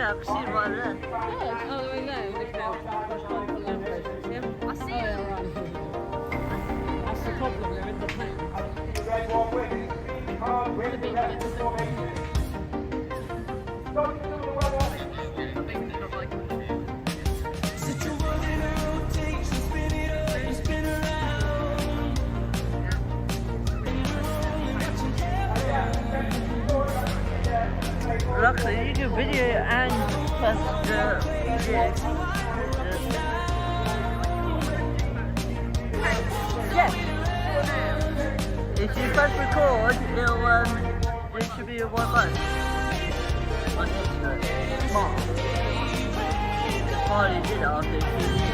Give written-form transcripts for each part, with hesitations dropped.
Yeah, I can see it right there. Oh, there we go. Look out. Yeah, I see it. That's the problem, they're in the pen. Luckily, you can video and press the yeah. If you press record, it should be a one button. On next to it. Mark. Marley did it after 2 years.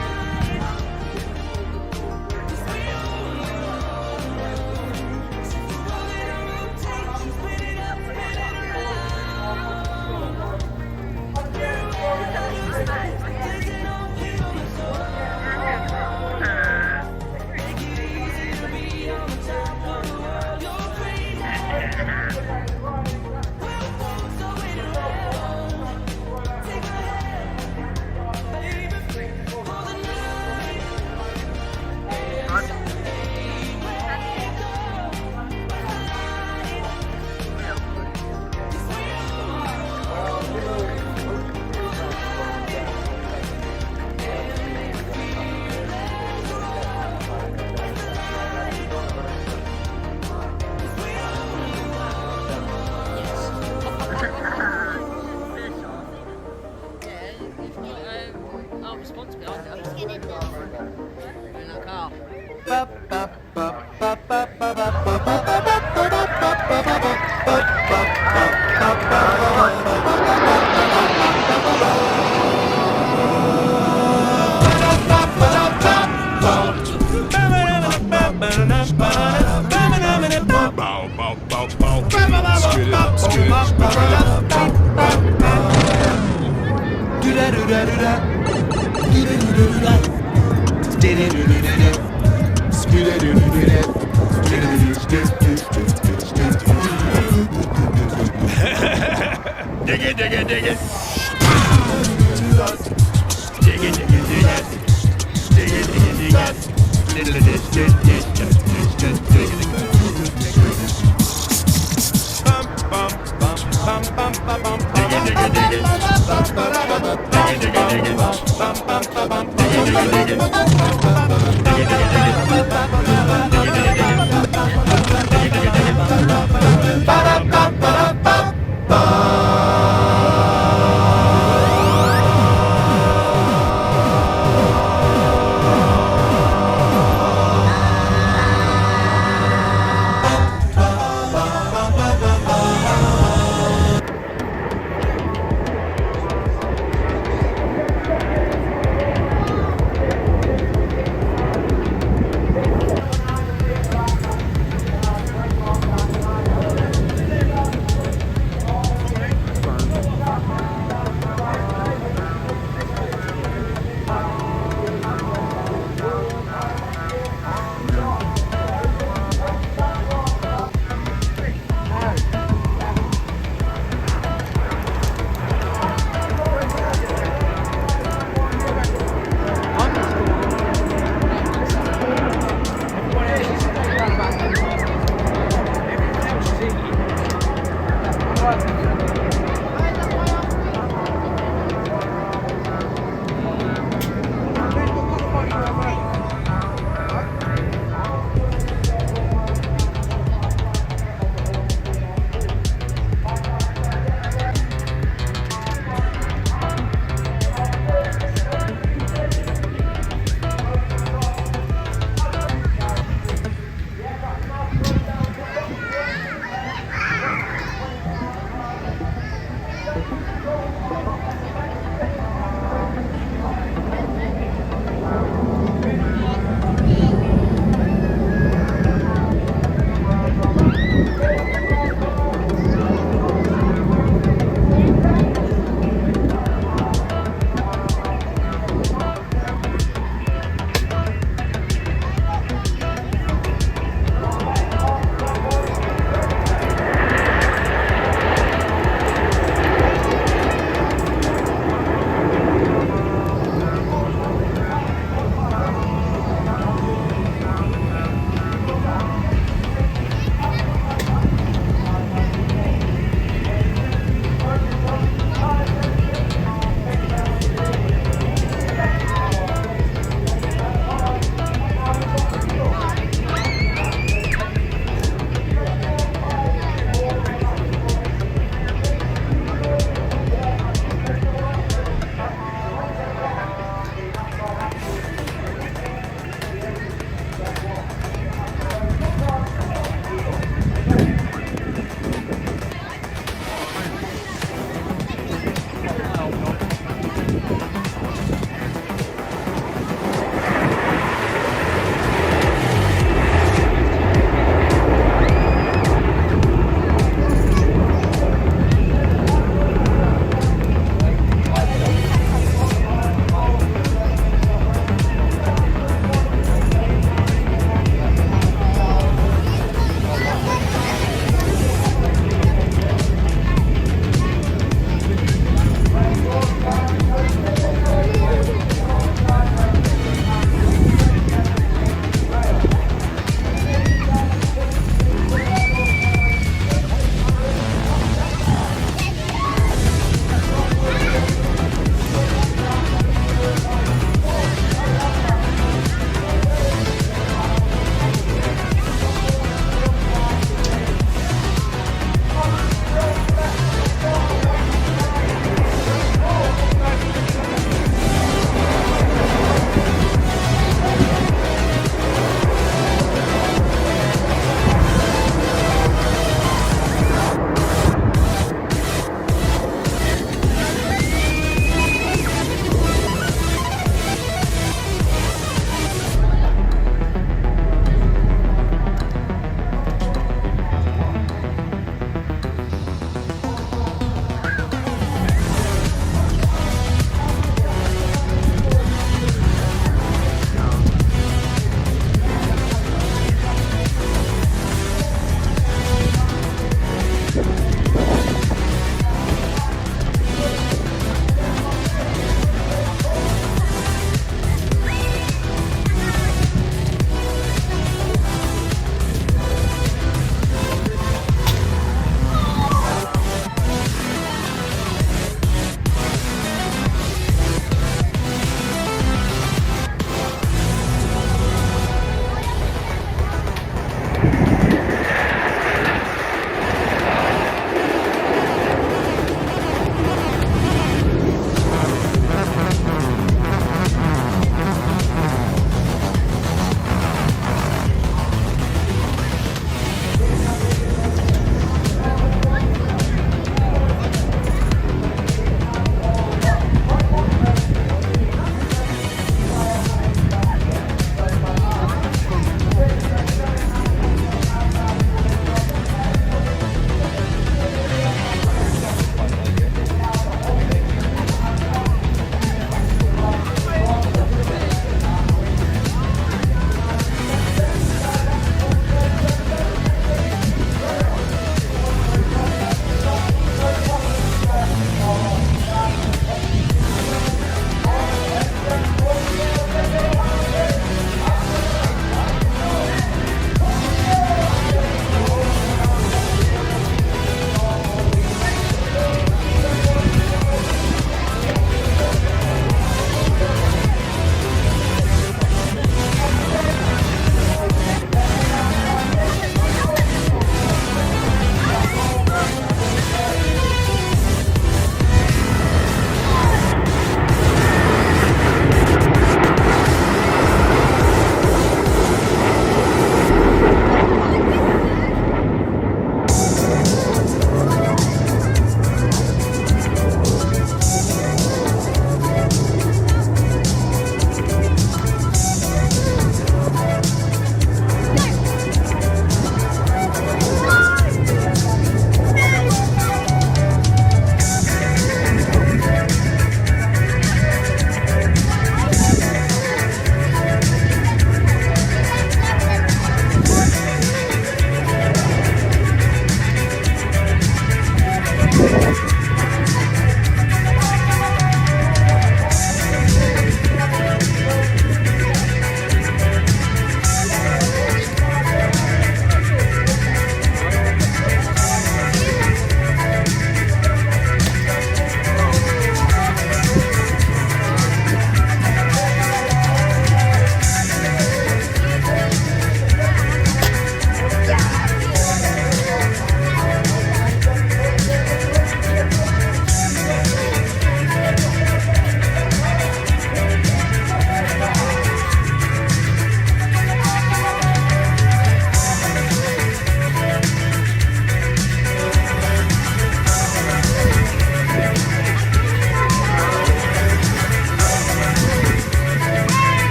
Dig it, dig it, dig it. Dig it, dig it, dig it. Dig it, dig it, dig it. Little of this, this, this, this, dig it, dig it. Bum, bum, bum, bum, bum, bum, bum. Dig it, dig it, dig it. Dig it, dig it, dig it. Bum, bum, bum, bum. Dig it, dig it, dig it. Dig it, dig it, dig it. Dig it, dig it, dig it. Dig it, dig it, dig it. Ba da ba ba ba ba.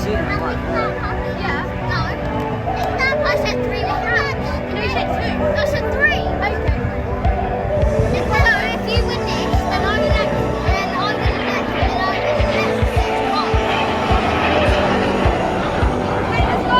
seen one. Yeah, no. I said 3 different. No, you said 2. No, I said 3. Okay. So if you win this, then I win that, and then I win the next, and then I win the next. Oh. Okay, let's go.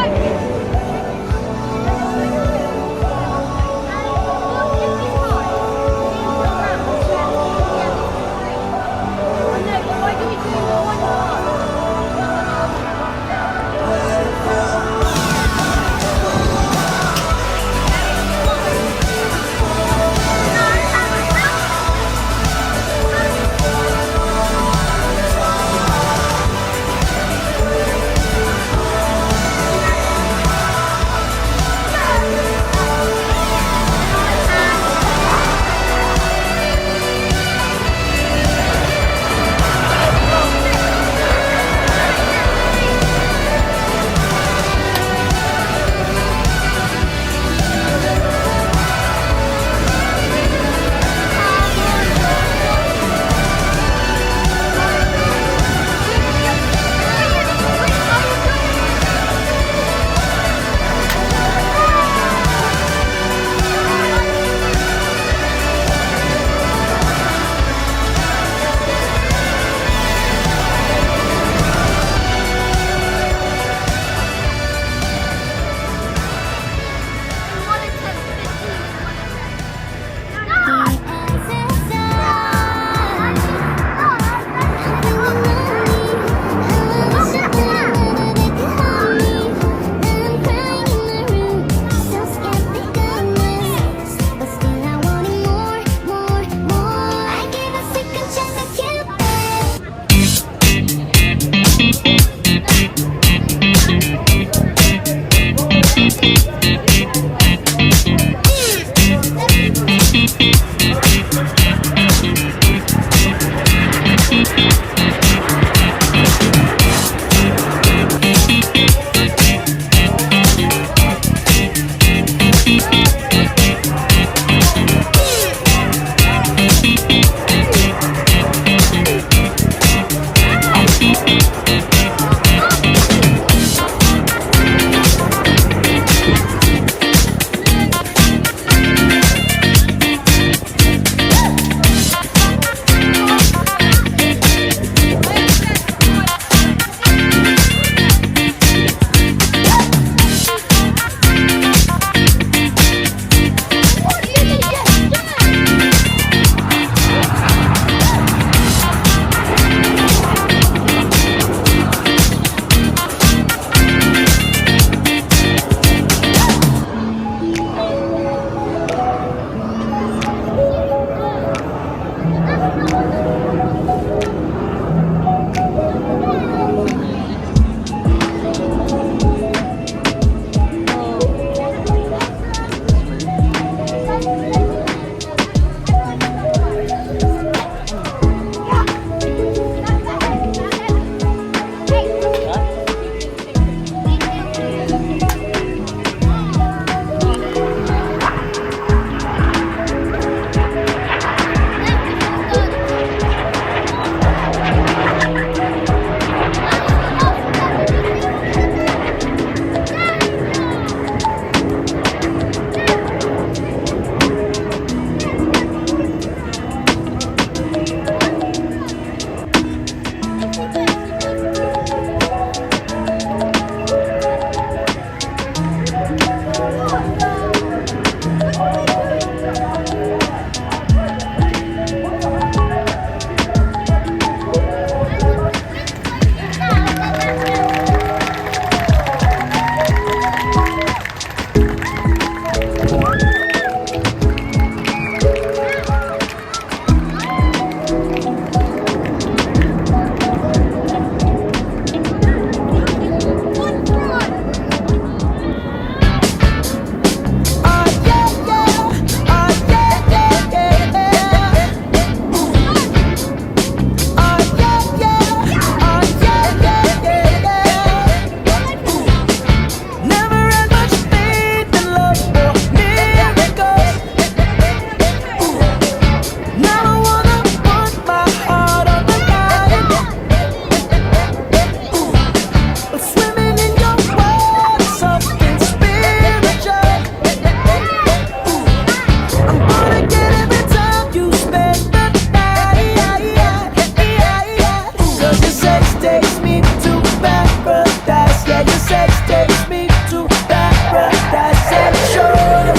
Yeah, your sex takes me to paradise and shore.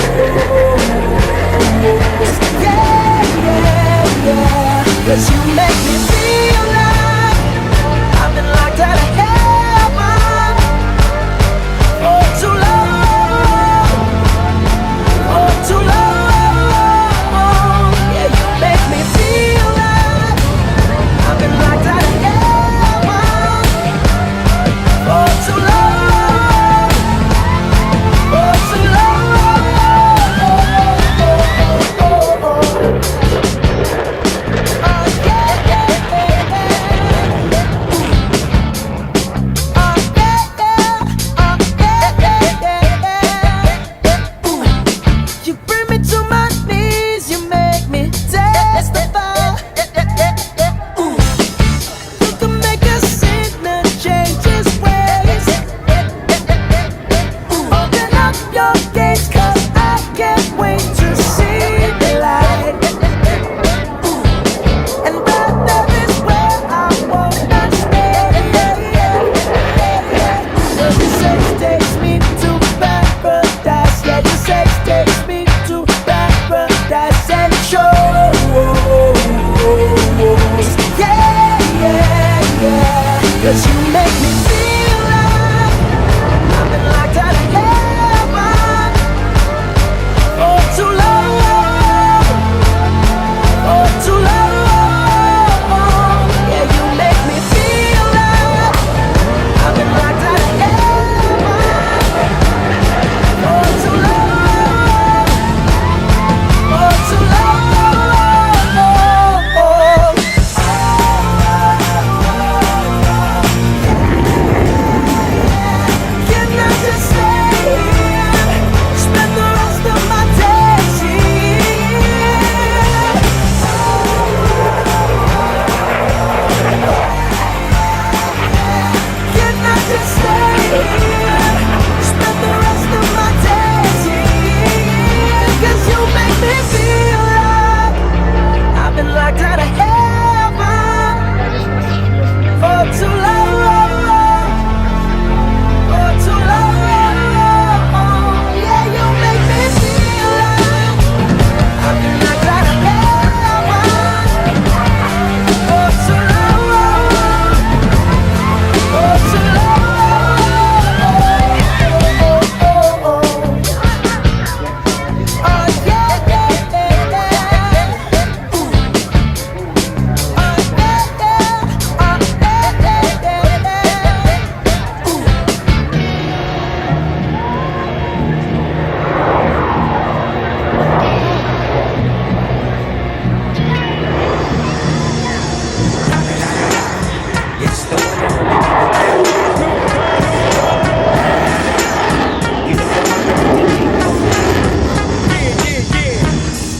Yeah, yeah, yeah. 'Cause you make me feel like I've been locked out of heaven for too long, for too long. Yeah, you make me feel like I've been locked out of heaven for too long, for too long. You bring me to my knees, you make me testify. You can make a sinner change his ways. Open up your gates, 'cause I can't wait to see the light. And right there is where I wanna stay. Your sex takes me to paradise. Yeah, your sex takes me to paradise and shore. Yeah, yeah, yeah. 'Cause you make me feel like I've been locked out of heaven for too long, for too long. Yeah, you make me feel like I've been locked out of heaven for too long, for too long. Can I just stay here, spend the rest of my days here? Can I just stay here, spend the rest of my days here? 'Cause you make me feel like I've been locked out of heaven for too long, for too long. Yeah, you make me feel like I've been locked out of heaven for too long, for too long. Oh yeah, yeah, yeah, yeah. Ooh. Oh yeah, yeah. Oh yeah, yeah, yeah, yeah. Ooh. It's the one and only. You know the Yeah, yeah, yeah.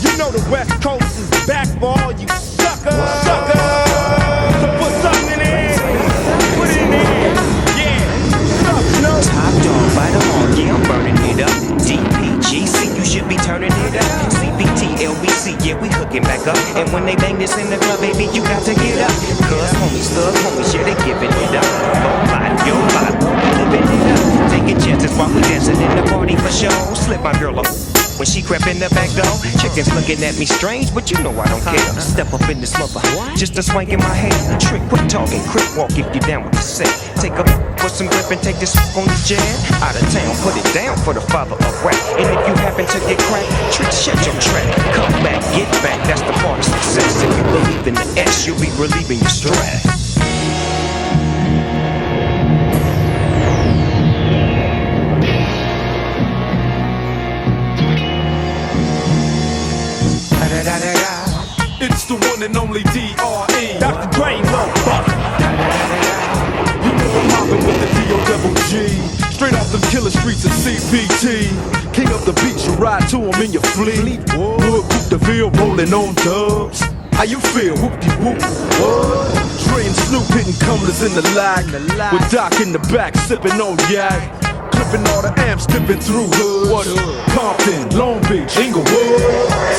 You know the West Coast is back for all you suckers. Suckers. So put something in there. Put it in there. Yeah. Suck, you know. top dog by the horn, yeah, I'm burning it up. DPGC, you should be turning it up. CBT, LBC, yeah, we hooking back up. And when they bang this in the club, baby, you got to get up. Cuz homies, thug homies, yeah, they giving it up. Your body, living it up. Taking chances while we dancing in the party for show. Slip my girl up. When she crept in the back door, chickens looking at me strange, but you know I don't care. Step up in this mother, just a swing in my hand. Trick, quit talking, crip walk if you down with the set. Take a put some grip and take this on the jet. Out of town, put it down for the father of rap. And if you happen to get cracked, trick, shut your trap. Come back, get back, that's the part of success. If you believe in the S, you'll be relieving your stress. It's the one and only D.R.E. Dr. Dre, love buck. You know I'm mobbing with the D.O.G. Straight off them killer streets of CPT. King of the beach, you ride to him in your fleet. Wood, Coupe de Ville, rolling on dubs. How you feel? Whoop-de-whoop. What? Dre and Snoop hitting cumblers in the lag. With Doc in the back, sipping on yak. Clip Sipping all the amps, dipping through hoods. What hood? Compton, Long Beach, Inglewood,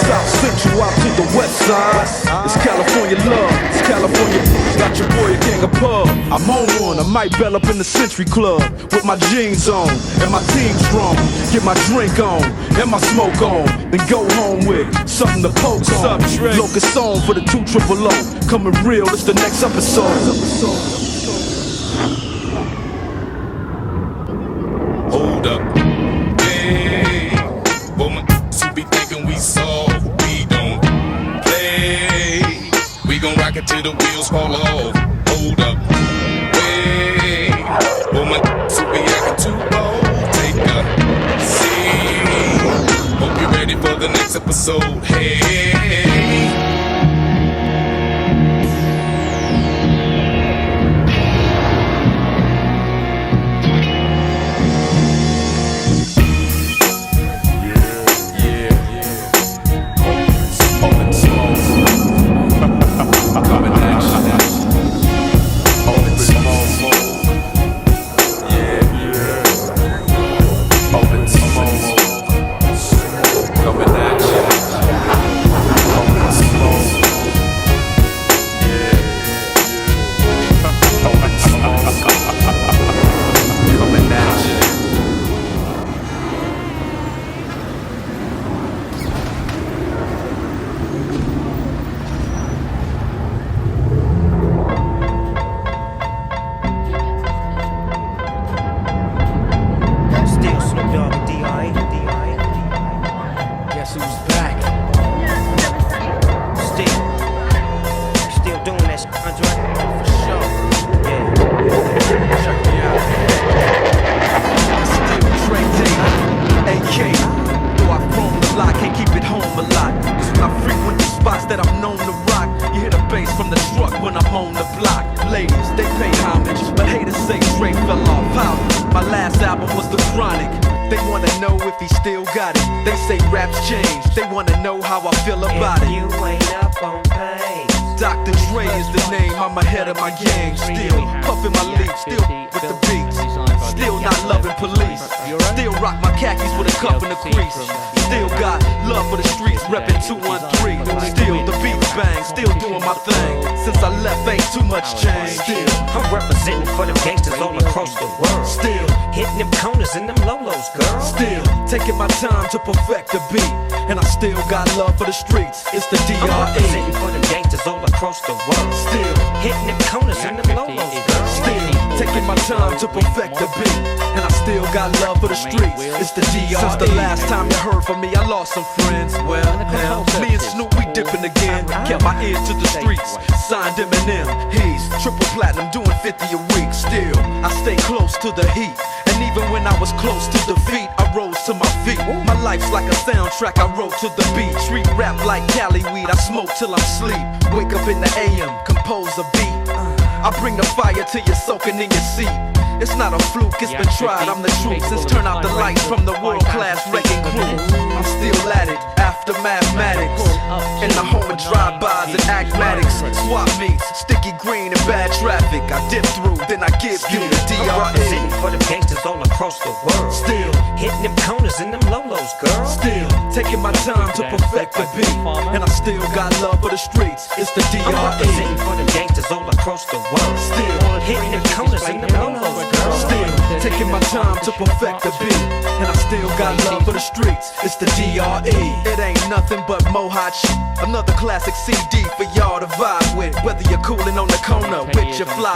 South Central out to the west side. It's California love, it's California. Got your boy a gang of pub. I'm on one, I might bell up in the Century Club with my jeans on and my team strong. Get my drink on and my smoke on, then go home with something to poke on. Locust song for the 200. Coming real, it's the next episode. Hold up, hey, woman, you be thinking we soft, we don't play. We gon' rock it till the wheels fall off. Hold up, hey, woman, you be acting too bold. Take a seat. Hope you're ready for the next episode. Hey. Taking my time to perfect the beat, and I still got love for the streets. It's the DRE. I'm representing for them gangsters all across the world. Still hitting them corners and them lolos, girl. Still taking my time to perfect the beat, and I still got love for the streets. It's the DRE. Since the last time you heard from me, I lost some friends. Well, hell, me and Snoop, we dipping again. Kept my ear to the streets. Signed Eminem. He's triple platinum, doing 50 a week. Still, I stay close to the heat. And even when I was close to defeat, I rose to my feet. My life's like a soundtrack, I wrote to the beat. Street rap like Cali weed, I smoke till I'm sleep. Wake up in the AM, compose a beat. I bring the fire till you're soaking in your seat. It's not a fluke, it's been tried, I'm the truth. Since turn out the lights from the world-class wrecking crew, I'm still at it, after mathematics. In the home of drive-bys and acmatics. Swap meets, sticky green and bad traffic. I dip through, then I give you the DRE. I'm representing for them gangsters all across the world. Still hitting them corners and them lolos, girl. Still taking my time to perfect the beat, and I still got love for the streets. It's the DRE. I'm representing for them gangsters all across the world. Still hitting them corners and them lolos, girl. Still taking my time to perfect the beat, and I still got love for the streets. It's the DRE. It ain't nothing but mohawk shit. Another classic CD for y'all to vibe with. Whether you're cooling on the corner with your fly,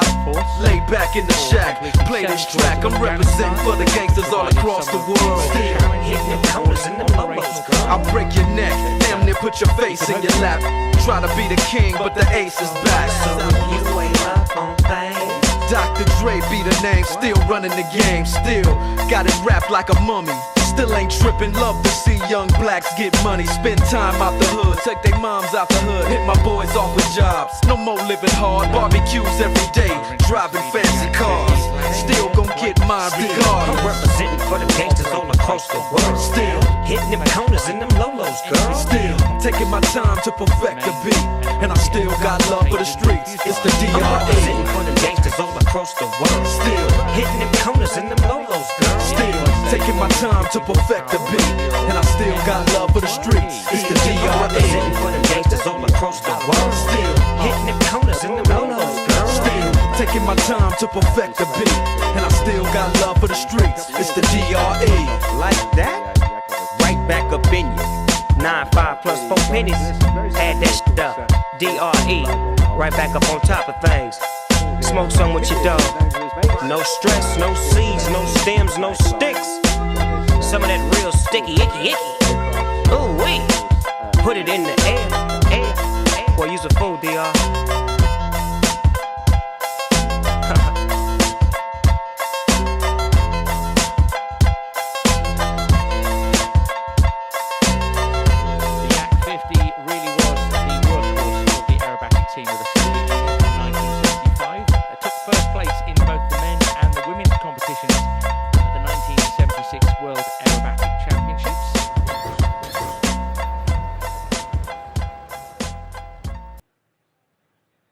lay back in the shack, play this track. I'm representing for the gangsters all across the world. Still hitting them corners and them lolos, girl. I'll break your neck, damn near put your face in your lap. Try to be the king, but the ace is back. So you ain't up on things. Dr. Dre be the name, still running the game, still got it wrapped like a mummy. Still ain't tripping, love to see young blacks get money. Spend time out the hood, take their moms out the hood. Hit my boys off with jobs, no more living hard. Barbecues every day, driving fancy cars. Still gon' get my regard. I'm representing for the gangsters all across the world. Still hitting them corners in them lolos, girl. Still taking my time to perfect the beat, and I still got love for the streets. It's the I'm DRE. representing for the gangsters all across the world. Still hitting them corners in them lolos, girl. Still taking my time to perfect the beat, and I still got love for the streets. It's the I'm representing DRE. for the gangsters all across the world. Still hitting them corners in them lolos, girl. Still taking my time to perfect the beat, and I still got love for the streets. It's the DRE. Like that? Right back up in you. 9-5 plus 4 pennies. Add that shit up. DRE. Right back up on top of things. Smoke some with your dog. No stress, no seeds, no stems, no sticks. Some of that real sticky, icky. Ooh wee. Put it in the air. Boy, use a fool, DR.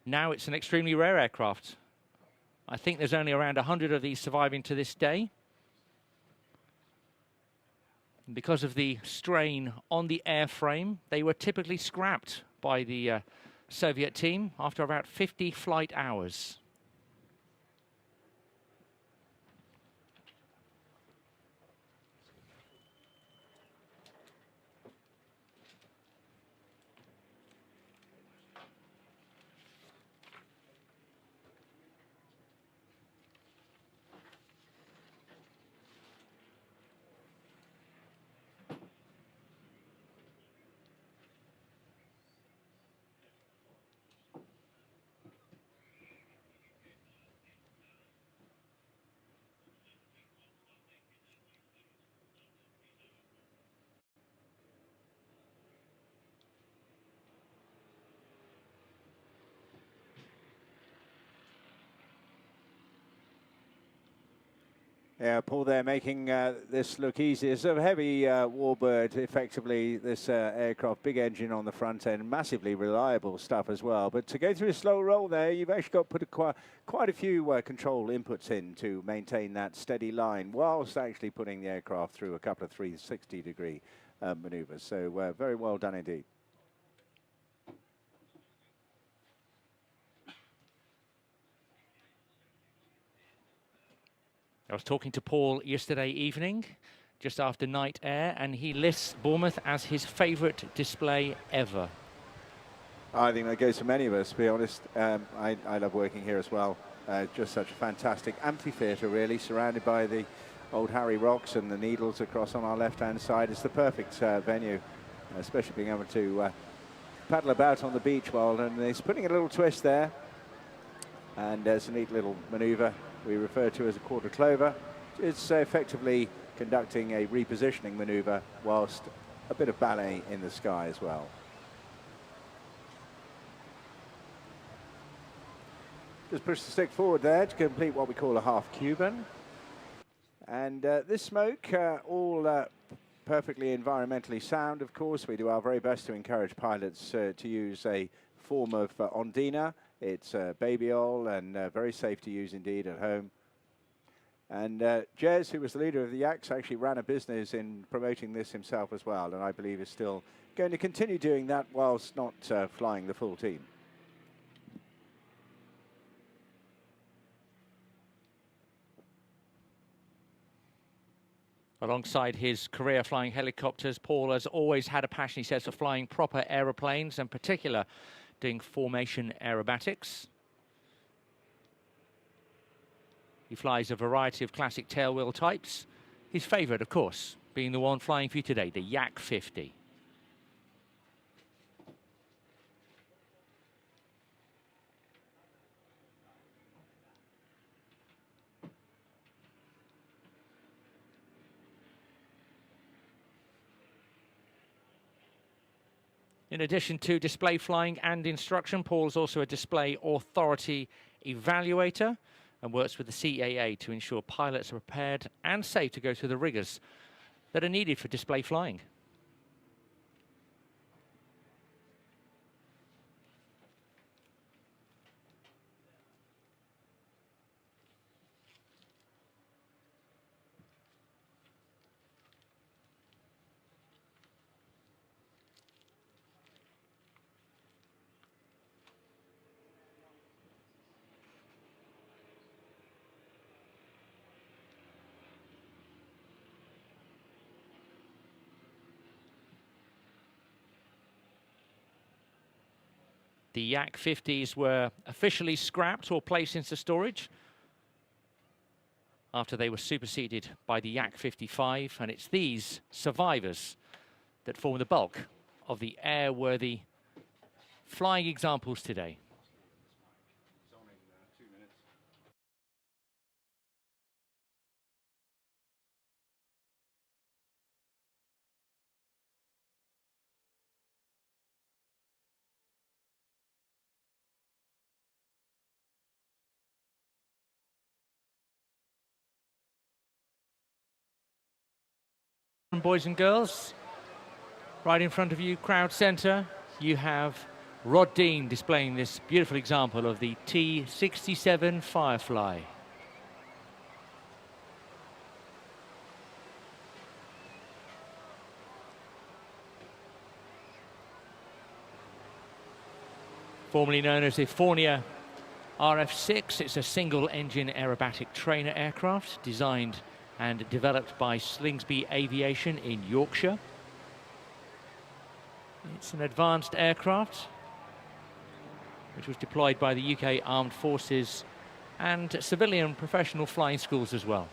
Now it's an extremely rare aircraft. I think there's only around 100 of these surviving to this day. And because of the strain on the airframe, they were typically scrapped by the Soviet team after about 50 flight hours. Yeah, Paul there making this look easy. It's a heavy warbird, effectively, this aircraft. Big engine on the front end, massively reliable stuff as well. But to go through a slow roll there, you've actually got to put quite a few control inputs in to maintain that steady line, whilst actually putting the aircraft through a couple of 360-degree maneuvers. So very well done indeed. I was talking to Paul yesterday evening, just after night air, and he lists Bournemouth as his favourite display ever. I think that goes for many of us, to be honest. I love working here as well. Just such a fantastic amphitheatre, really, surrounded by the old Harry Rocks and the Needles across on our left-hand side. It's the perfect venue, especially being able to paddle about on the beach and he's putting a little twist there. And it's a neat little manoeuvre we refer to as a quarter clover. It's effectively conducting a repositioning manoeuvre whilst a bit of ballet in the sky as well. Just push the stick forward there to complete what we call a half Cuban. And this smoke, all perfectly environmentally sound, of course. We do our very best to encourage pilots to use a form of Ondina. It's baby oil and very safe to use indeed at home. And Jez, who was the leader of the Yaks, actually ran a business in promoting this himself as well, and I believe is still going to continue doing that whilst not flying the full team. Alongside his career flying helicopters, Paul has always had a passion, he says, for flying proper aeroplanes, in particular doing formation aerobatics. He flies a variety of classic tailwheel types. His favourite, of course, being the one flying for you today, the Yak 50. In addition to display flying and instruction, Paul's also a display authority evaluator. and works with the CAA to ensure pilots are prepared and safe to go through the rigours that are needed for display flying. The Yak 50s were officially scrapped or placed into storage after they were superseded by the Yak 55, and it's these survivors that form the bulk of the airworthy flying examples today. Boys and girls, right in front of you, crowd centre, you have Rod Dean displaying this beautiful example of the T-67 Firefly. Formerly known as the Fornia RF-6, it's a single-engine aerobatic trainer aircraft designed and developed by Slingsby Aviation in Yorkshire. It's an advanced aircraft which was deployed by the UK Armed Forces and civilian professional flying schools as well.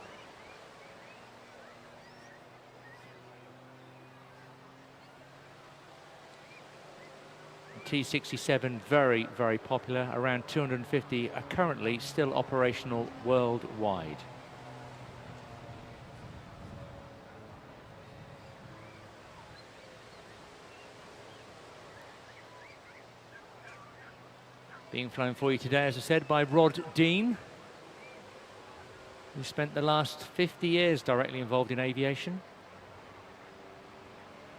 T-67, very, very popular. Around 250 are currently still operational worldwide. Being flown for you today, as I said, by Rod Dean, who spent the last 50 years directly involved in aviation.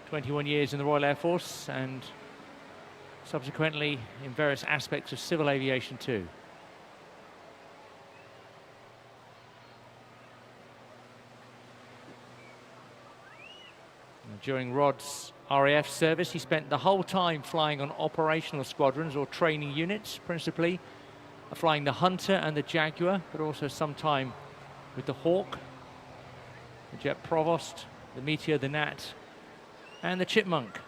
21 years in the Royal Air Force and subsequently in various aspects of civil aviation too. During Rod's RAF service, he spent the whole time flying on operational squadrons or training units, principally flying the Hunter and the Jaguar, but also some time with the Hawk, the Jet Provost, the Meteor, the Gnat, and the Chipmunk.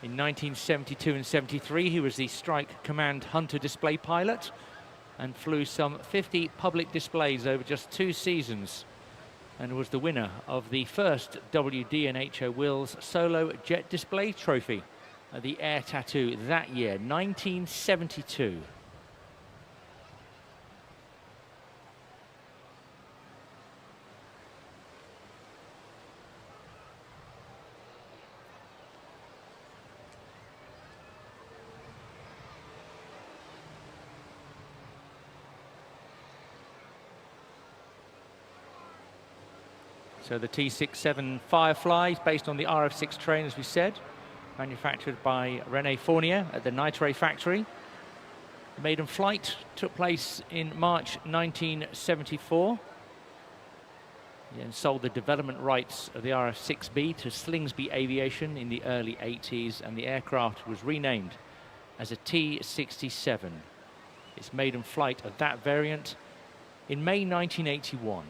In 1972 and 73, he was the Strike Command Hunter display pilot and flew some 50 public displays over just 2 seasons and was the winner of the first WD&HO Wills Solo Jet Display Trophy at the Air Tattoo that year, 1972. So the T-67 Firefly is based on the RF-6 train, as we said, manufactured by René Fournier at the Nitre factory. The maiden flight took place in March 1974. He then sold the development rights of the RF-6B to Slingsby Aviation in the early 80s, and the aircraft was renamed as a T-67. Its maiden flight of that variant in May 1981.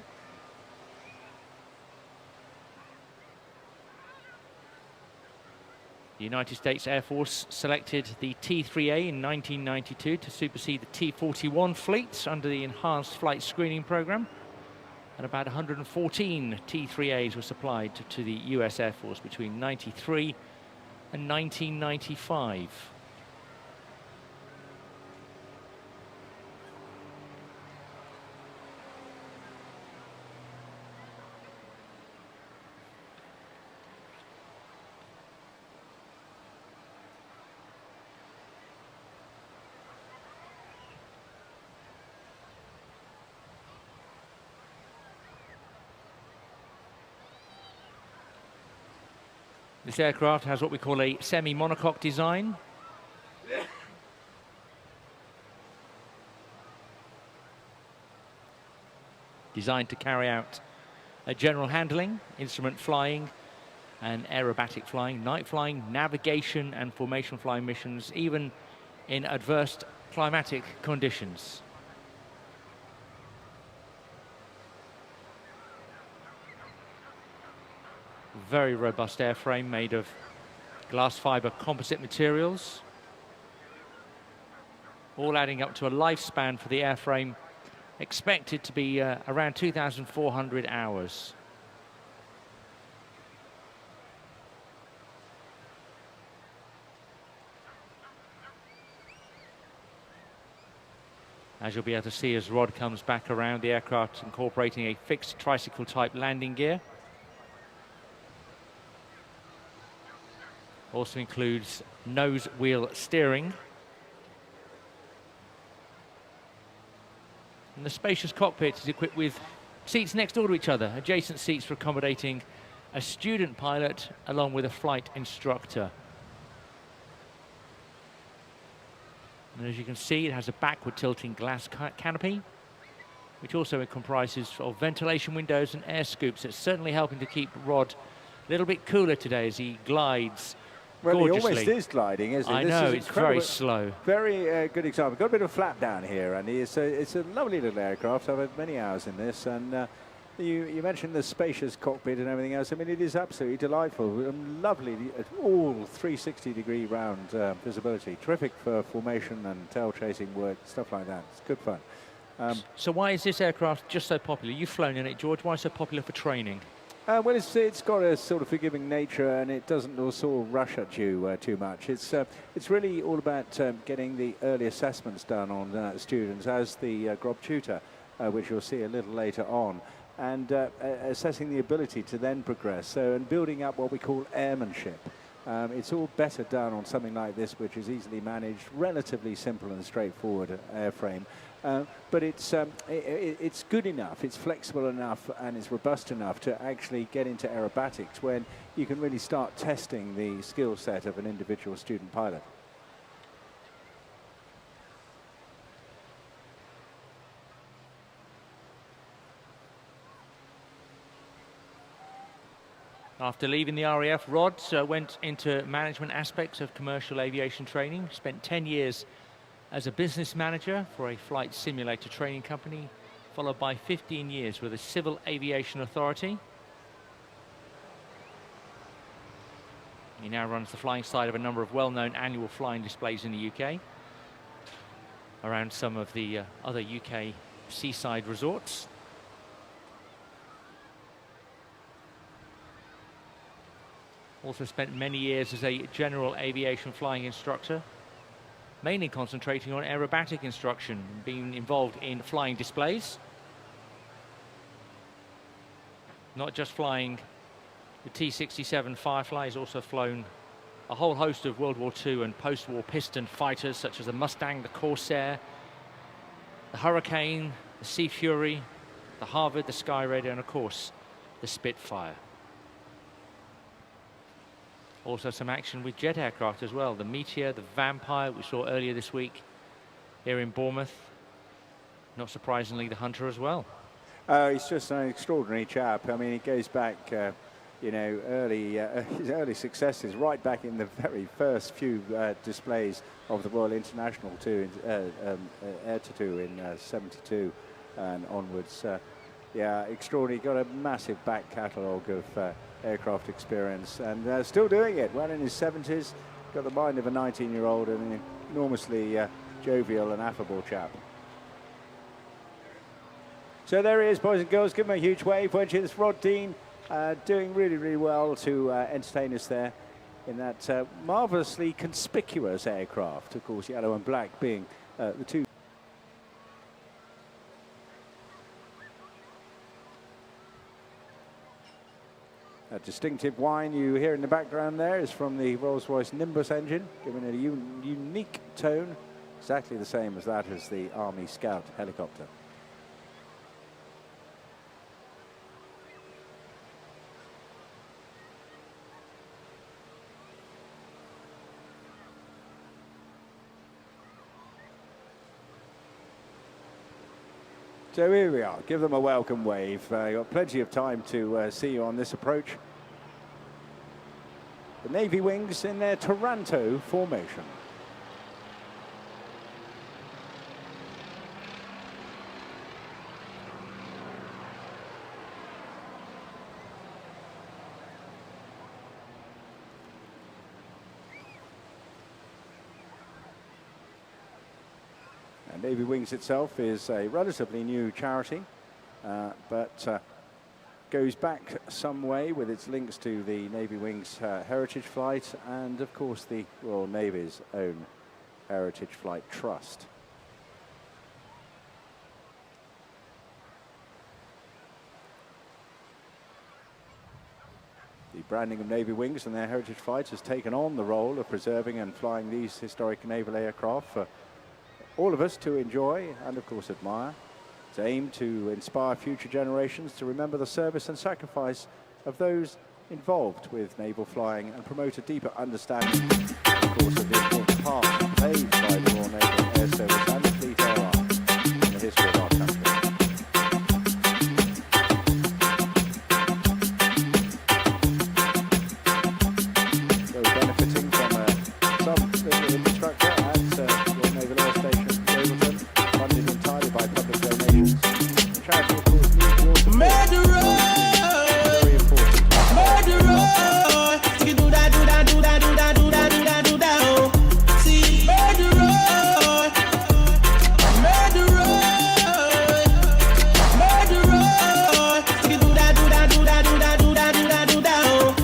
The United States Air Force selected the T-3A in 1992 to supersede the T-41 fleet under the Enhanced Flight Screening Program. And about 114 T-3As were supplied to the US Air Force between 93 and 1995. This aircraft has what we call a semi-monocoque design. Designed to carry out general handling, instrument flying, and aerobatic flying, night flying, navigation and formation flying missions, even in adverse climatic conditions. Very robust airframe made of glass fiber composite materials, all adding up to a lifespan for the airframe expected to be around 2,400 hours. As you'll be able to see as Rod comes back around, the aircraft incorporating a fixed tricycle type landing gear. Also includes nose wheel steering. And the spacious cockpit is equipped with seats next door to each other, adjacent seats for accommodating a student pilot along with a flight instructor. And as you can see, it has a backward tilting glass canopy, which also comprises of ventilation windows and air scoops. It's certainly helping to keep Rod a little bit cooler today as he glides gorgeously. He almost is gliding, isn't he? I know, it's very slow. Very good example. Got a bit of flap down here, and it's a lovely little aircraft. I've had many hours in this, and you mentioned the spacious cockpit and everything else. I mean, it is absolutely delightful and lovely. All 360-degree round visibility. Terrific for formation and tail chasing work, stuff like that. It's good fun. So why is this aircraft just so popular? You've flown in it, George. Why so popular for training? Well, it's got a sort of forgiving nature, and it doesn't sort of rush at you too much. It's really all about getting the early assessments done on students as the Grob tutor, which you'll see a little later on, and assessing the ability to then progress. So, and building up what we call airmanship. It's all better done on something like this, which is easily managed, relatively simple and straightforward airframe. But it's good enough, it's flexible enough, and it's robust enough to actually get into aerobatics when you can really start testing the skill set of an individual student pilot. After leaving the RAF, Rod went into management aspects of commercial aviation training, spent 10 years as a business manager for a flight simulator training company, followed by 15 years with a civil aviation authority. He now runs the flying side of a number of well-known annual flying displays in the UK, around some of the other UK seaside resorts. Also spent many years as a general aviation flying instructor, mainly concentrating on aerobatic instruction, being involved in flying displays. Not just flying the T-67 Firefly, he's also flown a whole host of World War II and post-war piston fighters, such as the Mustang, the Corsair, the Hurricane, the Sea Fury, the Harvard, the Sky Raider, and of course, the Spitfire. Also some action with jet aircraft as well. The Meteor, the Vampire, we saw earlier this week here in Bournemouth. Not surprisingly, the Hunter as well. He's just an extraordinary chap. I mean, he goes back, you know, his early successes right back in the very first few displays of the Royal International Air Tattoo in 72 and onwards. Yeah, extraordinary. Got a massive back catalogue of aircraft experience, and still doing it. Well in his 70s, got the mind of a 19-year-old and an enormously jovial and affable chap. So there he is, boys and girls. Give him a huge wave. Won't you? This Rod Dean doing really, really well to entertain us there in that marvellously conspicuous aircraft. Of course, yellow and black being the two. A distinctive whine you hear in the background there is from the Rolls-Royce Nimbus engine, giving it a unique tone, exactly the same as that as the Army Scout helicopter. So here we are, give them a welcome wave. You've got plenty of time to see you on this approach. The Navy Wings in their Toronto formation. Navy Wings itself is a relatively new charity, but goes back some way with its links to the Navy Wings Heritage Flight and, of course, the Royal Navy's own Heritage Flight Trust. The branding of Navy Wings and their Heritage Flights has taken on the role of preserving and flying these historic naval aircraft for all of us to enjoy and, of course, admire. It's aimed to inspire future generations to remember the service and sacrifice of those involved with naval flying and promote a deeper understanding, of course, of the important part played by the Royal Naval Air Service and the Fleet Air Arm in the history of our country. So benefiting from some little infrastructure at Royal Naval Air Station funded entirely by public donations. The charity, of course, needs your support. Very important. You do that, do that, do that, do that, do that, do that, do that. Oh, see, murderer, you do that, do that, do that, do that, do that, do that, do that. Oh,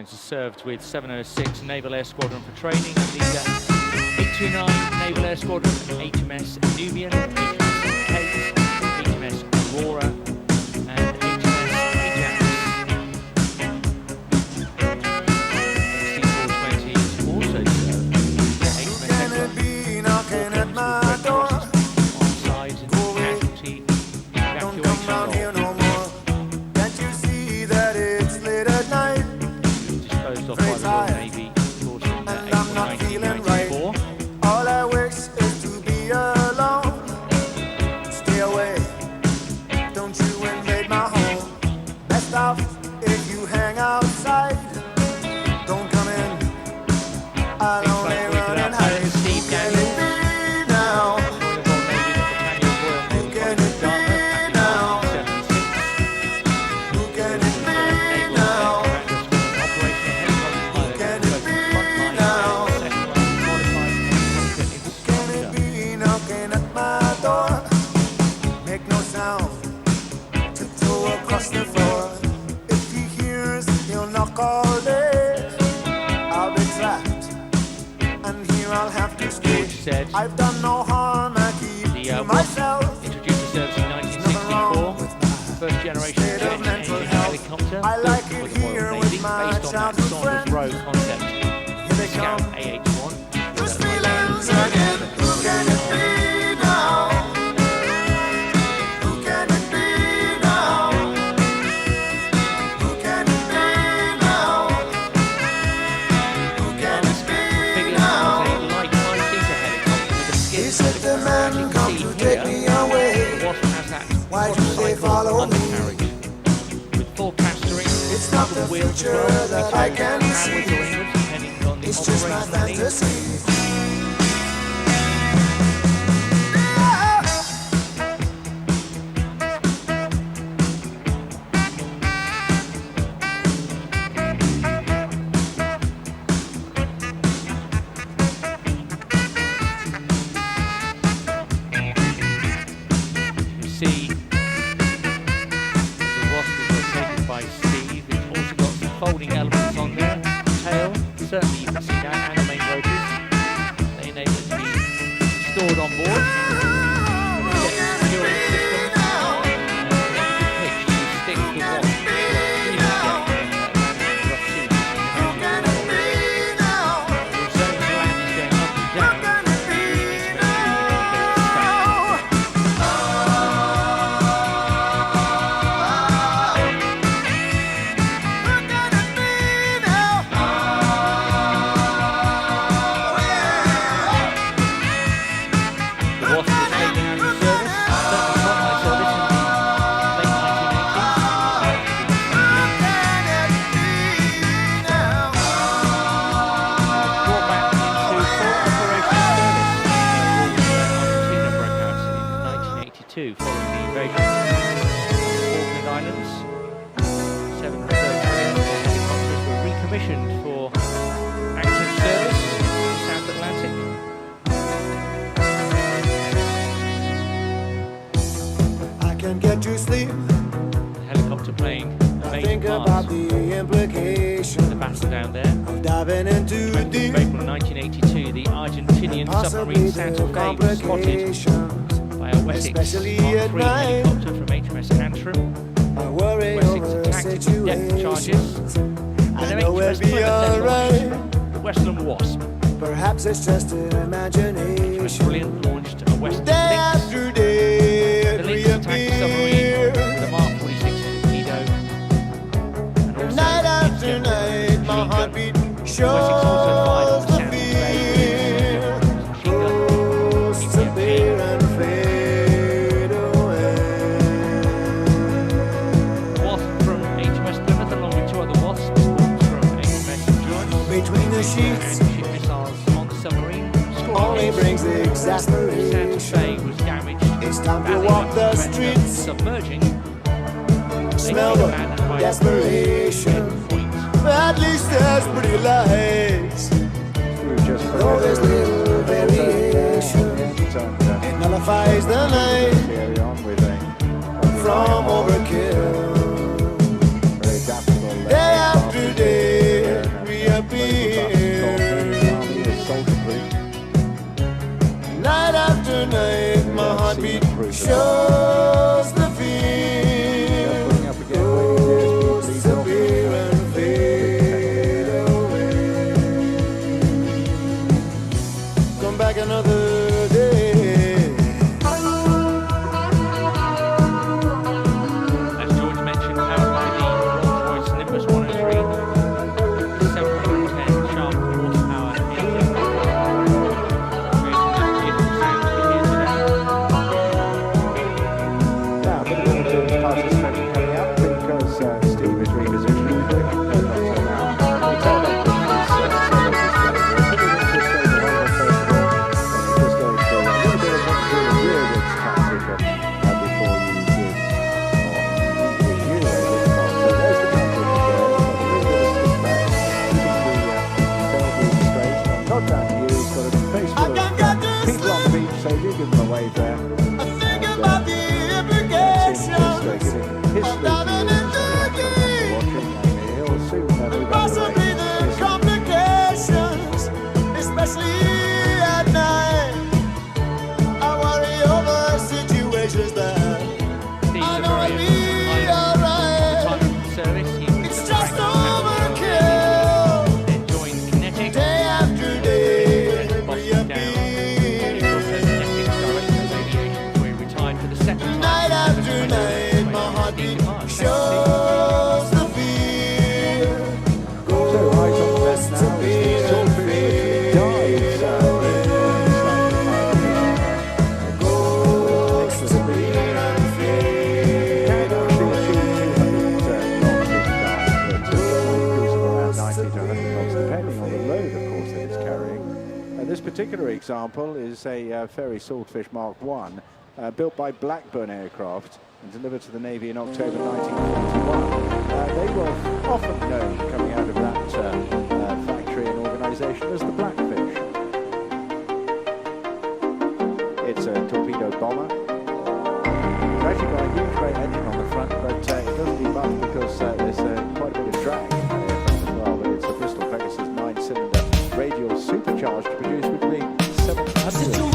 lines are served with 706 Naval Air Squadron for training. The 829 Naval Air Squadron, HMS Nubian, HMS Kate, HMS Aurora, and HMS Ajax. C-420 also served HMS on-side casualty evacuation disposed of by the Royal Navy, of course, in April 1994. All I wish is to be alone. Stay away, don't you invade my home. Best off if you hang outside. Don't come in, I'll only run and hide. Steve Daniels, Now, Royal Navy, the Battalion Royal Navy can it Dartmouth, be now? 1976. Who can it be now? Can it be now? Can it be knocking at my door? Make no sound, tiptoe across the floor. If he hears, he'll knock all day. I'll be trapped, and here I'll have to stay. Said I've done no harm, I keep to myself. introduced the service in 1964. First generation State of jet mental engine health. helicopter I like built it for the Royal here Navy, with based my on that childhood Saunders friend. Row concept. Here they Scout come, AH-1. those feelings again. Who can it be now? Who can it be now? Who can it be now? Who can it be Figure now? as a light five-seater helicopter with a skid. He said the men come to take me away. The Wasp has that Why do they follow me? undercarriage with full castering. It's not the wheels as future well. that I can Downwards see. or inwards, depending on the It's just my operational needs. fantasy. You see, the Wasp is rotated by Steve. It's also got some folding elements on there. Tail, certainly you can see that, and the main rotors. They enable it to be stored on board. Jet securing system. Pitch to stick the Wasp. Even rough seas. The zone to land is going up and down. The Wasp was taken out of service, certainly fortnite service in the late 1980s. Brought back into full operational service when Argentina broke out in 1982 following the invasion of the Falkland Islands. 7 reserve helicopters were recommissioned for active service in the South Atlantic. I can get to sleep. The helicopter playing a I major think part about in the the implications battle down there. of diving into 20th deep. of April 1982, the Argentinian Possibly submarine the Santa Fe was spotted complications. by a Wessex Especially Mark at III night. helicopter from HMS Antrim. I worry Wessex over attacked with depth charges. situations. And I then know we'll HMS be Plymouth then alright. launched the Westland Wasp. Perhaps it's just an HMS imagination. Brilliant launched a Western Day Lynx. after day, it The Lynx attacked the submarine reappears. with a Mark 46 torpedo. And also Night after its night, my machine gun. heartbeat Wessex also fired on shows the the Santa Fe fear. machine gun. Disappear and fade away. Wasp from HMS Plymouth along with 2 other Wasps from HMS Endurance. Between the sheets, And ship missiles on the submarine. Scoring only hits. brings Santa Fe exasperation. was damaged. It's time to badly walk by the threat of streets. Submerging. Smell They the abandoned by desperation. point. At least there's pretty lights. Through just Though there's little variation, and it nullifies the night carry on with a from overkill. very adaptable Day after day, particular example is a Ferry Swordfish Mark I, built by Blackburn Aircraft and delivered to the Navy in October 1941. They were often known, coming out of that factory and organisation, as the Blackfish. It's a torpedo bomber. It's actually got a huge great engine on the front, but it doesn't do much because there's quite a bit of drag in that aircraft as well. But it's a Bristol Pegasus 9-cylinder radial supercharged to produce between 700.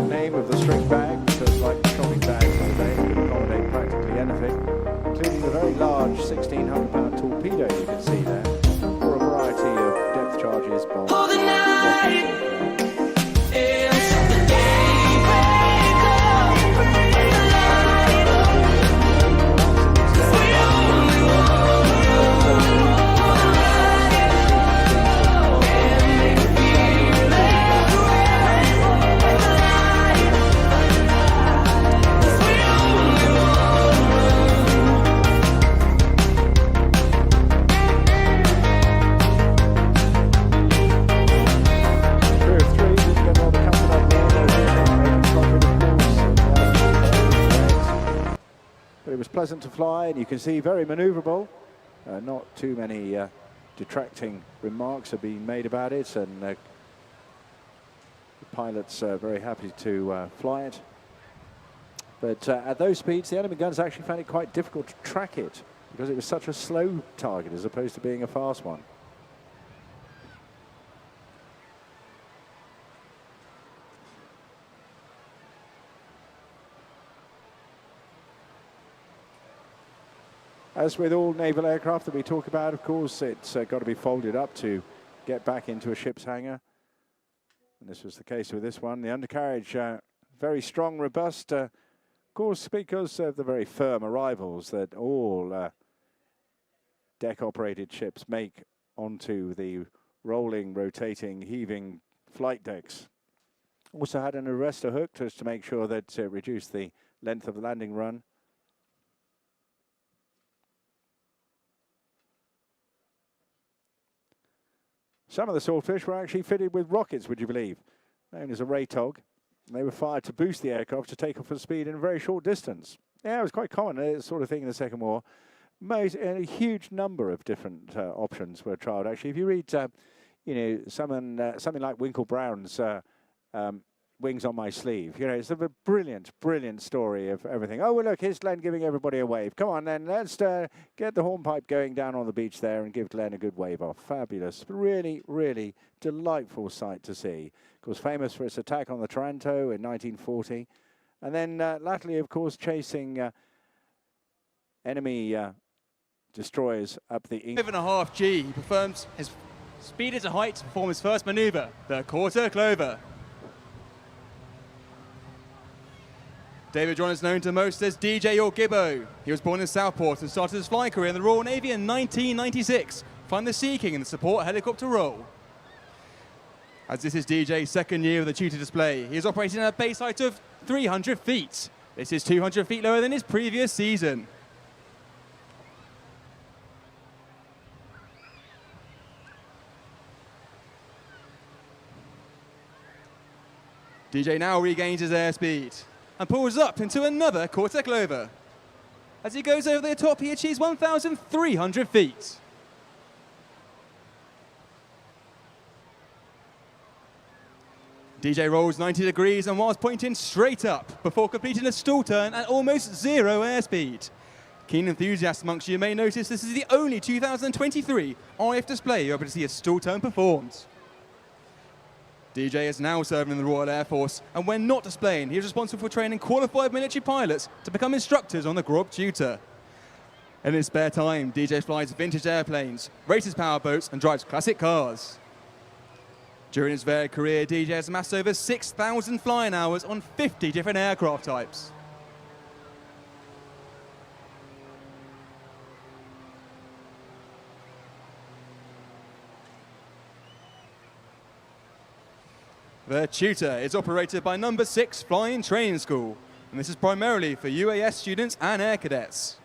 Name of the string bag, because like shopping bags of the day, it can accommodate practically anything, including the very large 1,600-pound torpedo you can see there, for a variety of depth charges, bombs. But it was pleasant to fly, and you can see very manoeuvrable. Not too many detracting remarks are being made about it, and the pilots are very happy to fly it. But at those speeds, the enemy guns actually found it quite difficult to track it because it was such a slow target as opposed to being a fast one. As with all naval aircraft that we talk about, of course, it's got to be folded up to get back into a ship's hangar. And this was the case with this one. The undercarriage, very strong, robust, of course, because of the very firm arrivals that all deck-operated ships make onto the rolling, rotating, heaving flight decks. Also had an arrestor hook just to make sure that it reduced the length of the landing run. Some of the Swordfish were actually fitted with rockets, would you believe, known as a Raytog. They were fired to boost the aircraft to take off at speed in a very short distance. Yeah, it was quite common, this sort of thing in the Second War. A huge number of different options were trialled. Actually, if you read, you know, something like Winkle Brown's Wings on My Sleeve, you know, it's a brilliant, brilliant story of everything. Oh, well, look, here's Glenn giving everybody a wave. Come on, then, let's get the hornpipe going down on the beach there and give Glenn a good wave off. Fabulous. Really, really delightful sight to see. Of course, famous for its attack on the Taranto in 1940. And then latterly, of course, chasing enemy destroyers up the... 5.5 G. He performs his speed is a height to perform his first maneuver, the quarter clover. David John is known to most as DJ or Gibbo. He was born in Southport and started his flying career in the Royal Navy in 1996. find the Sea King in the support helicopter role. As this is DJ's second year with the tutor display, he is operating at a base height of 300 feet. This is 200 feet lower than his previous season. DJ now regains his airspeed and pulls up into another quarter clover. As he goes over the top, he achieves 1,300 feet. DJ rolls 90 degrees and whilst pointing straight up before completing a stall turn at almost zero airspeed. Keen enthusiasts amongst you may notice this is the only 2023 RF display you're able to see a stall turn performed. DJ is now serving in the Royal Air Force, and when not displaying, he is responsible for training qualified military pilots to become instructors on the Grob Tutor. In his spare time, DJ flies vintage airplanes, races powerboats, and drives classic cars. During his varied career, DJ has amassed over 6,000 flying hours on 50 different aircraft types. The Tutor is operated by number 6 Flying Training School, and this is primarily for UAS students and air cadets.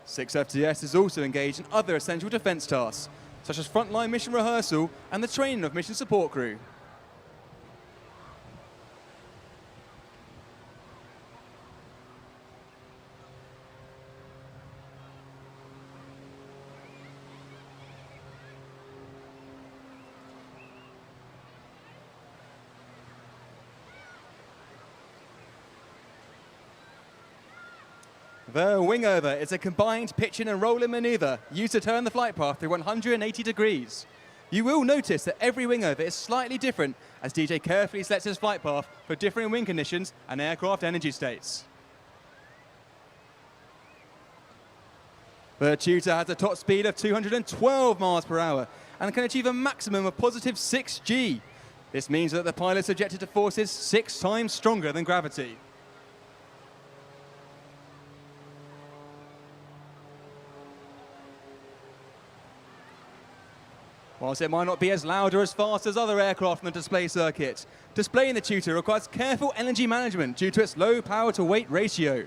6FTS is also engaged in other essential defence tasks, such as frontline mission rehearsal and the training of mission support crew. The wingover is a combined pitching and rolling manoeuvre used to turn the flight path through 180 degrees. You will notice that every wingover is slightly different as DJ carefully selects his flight path for differing wind conditions and aircraft energy states. The Tutor has a top speed of 212 miles per hour and can achieve a maximum of positive 6G. This means that the pilot is subjected to forces 6 times stronger than gravity. Whilst it might not be as loud or as fast as other aircraft on the display circuit, displaying the Tutor requires careful energy management due to its low power to weight ratio.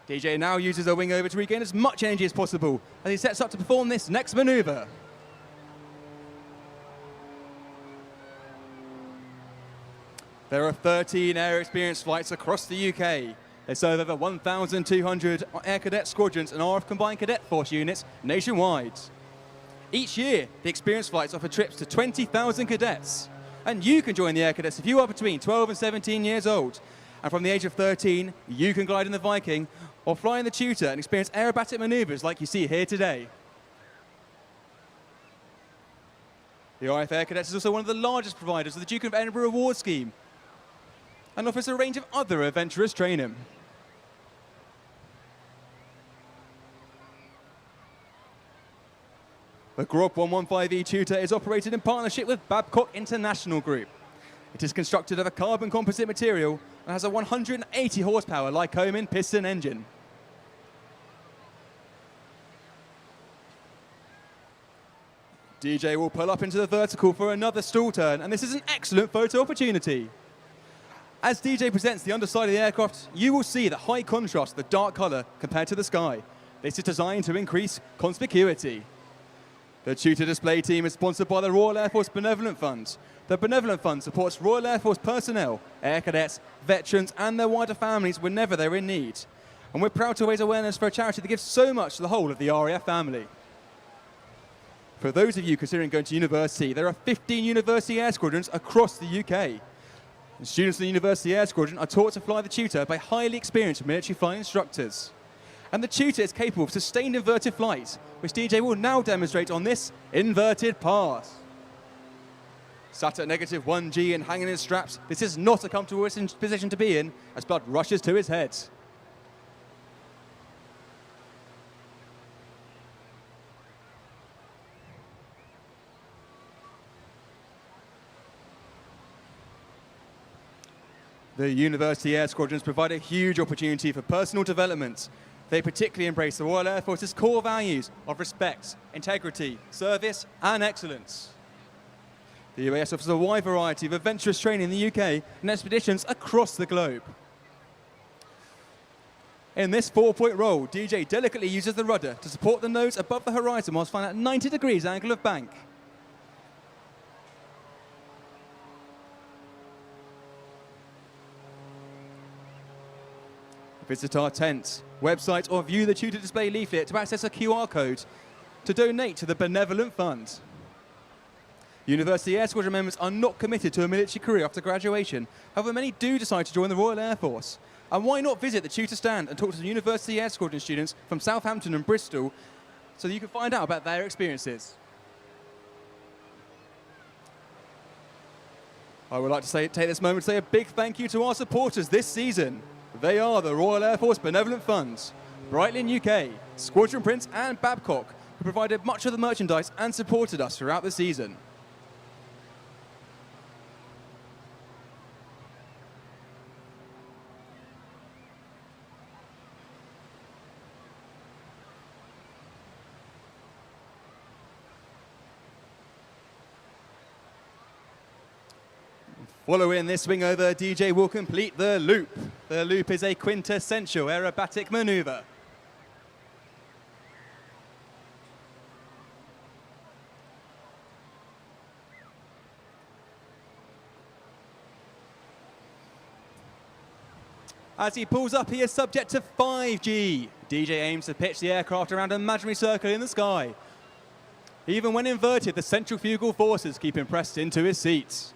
DJ now uses a wingover to regain as much energy as possible as he sets up to perform this next manoeuvre. There are 13 air experience flights across the UK. They serve over 1,200 air cadet squadrons and RF combined cadet force units nationwide. Each year, the experience flights offer trips to 20,000 cadets. And you can join the Air Cadets if you are between 12 and 17 years old. And from the age of 13, you can glide in the Viking or fly in the Tutor and experience aerobatic maneuvers like you see here today. The RF Air Cadets is also one of the largest providers of the Duke of Edinburgh Award Scheme and offers a range of other adventurous training. The Grob 115E Tutor is operated in partnership with Babcock International Group. It is constructed of a carbon composite material and has a 180 horsepower Lycoming piston engine. DJ will pull up into the vertical for another stall turn, and this is an excellent photo opportunity. As DJ presents the underside of the aircraft, you will see the high contrast, the dark colour compared to the sky. This is designed to increase conspicuity. The Tutor display team is sponsored by the Royal Air Force Benevolent Fund. The Benevolent Fund supports Royal Air Force personnel, air cadets, veterans and their wider families whenever they're in need. And we're proud to raise awareness for a charity that gives so much to the whole of the RAF family. For those of you considering going to university, there are 15 university air squadrons across the UK. And students in the University Air Squadron are taught to fly the Tutor by highly experienced military flying instructors. And the Tutor is capable of sustained inverted flight, which DJ will now demonstrate on this inverted pass. Sat at negative 1G and hanging in straps, this is not a comfortable position to be in as blood rushes to his head. The University Air Squadrons provide a huge opportunity for personal development. They particularly embrace the Royal Air Force's core values of respect, integrity, service and excellence. The UAS offers a wide variety of adventurous training in the UK and expeditions across the globe. In this 4-point roll, DJ delicately uses the rudder to support the nose above the horizon whilst flying at 90 degrees angle of bank. Visit our tent, website or view the tutor display leaflet to access a QR code to donate to the Benevolent Fund. University Air Squadron members are not committed to a military career after graduation. However, many do decide to join the Royal Air Force. And why not visit the tutor stand and talk to the University Air Squadron students from Southampton and Bristol so that you can find out about their experiences. I would like to take this moment to say a big thank you to our supporters this season. They are the Royal Air Force Benevolent Funds, Breitling UK, Squadron Prince and Babcock, who provided much of the merchandise and supported us throughout the season. Following this swing over, DJ will complete the loop. The loop is a quintessential aerobatic maneuver. As he pulls up, he is subject to 5G. DJ aims to pitch the aircraft around an imaginary circle in the sky. Even when inverted, the centrifugal forces keep him pressed into his seat.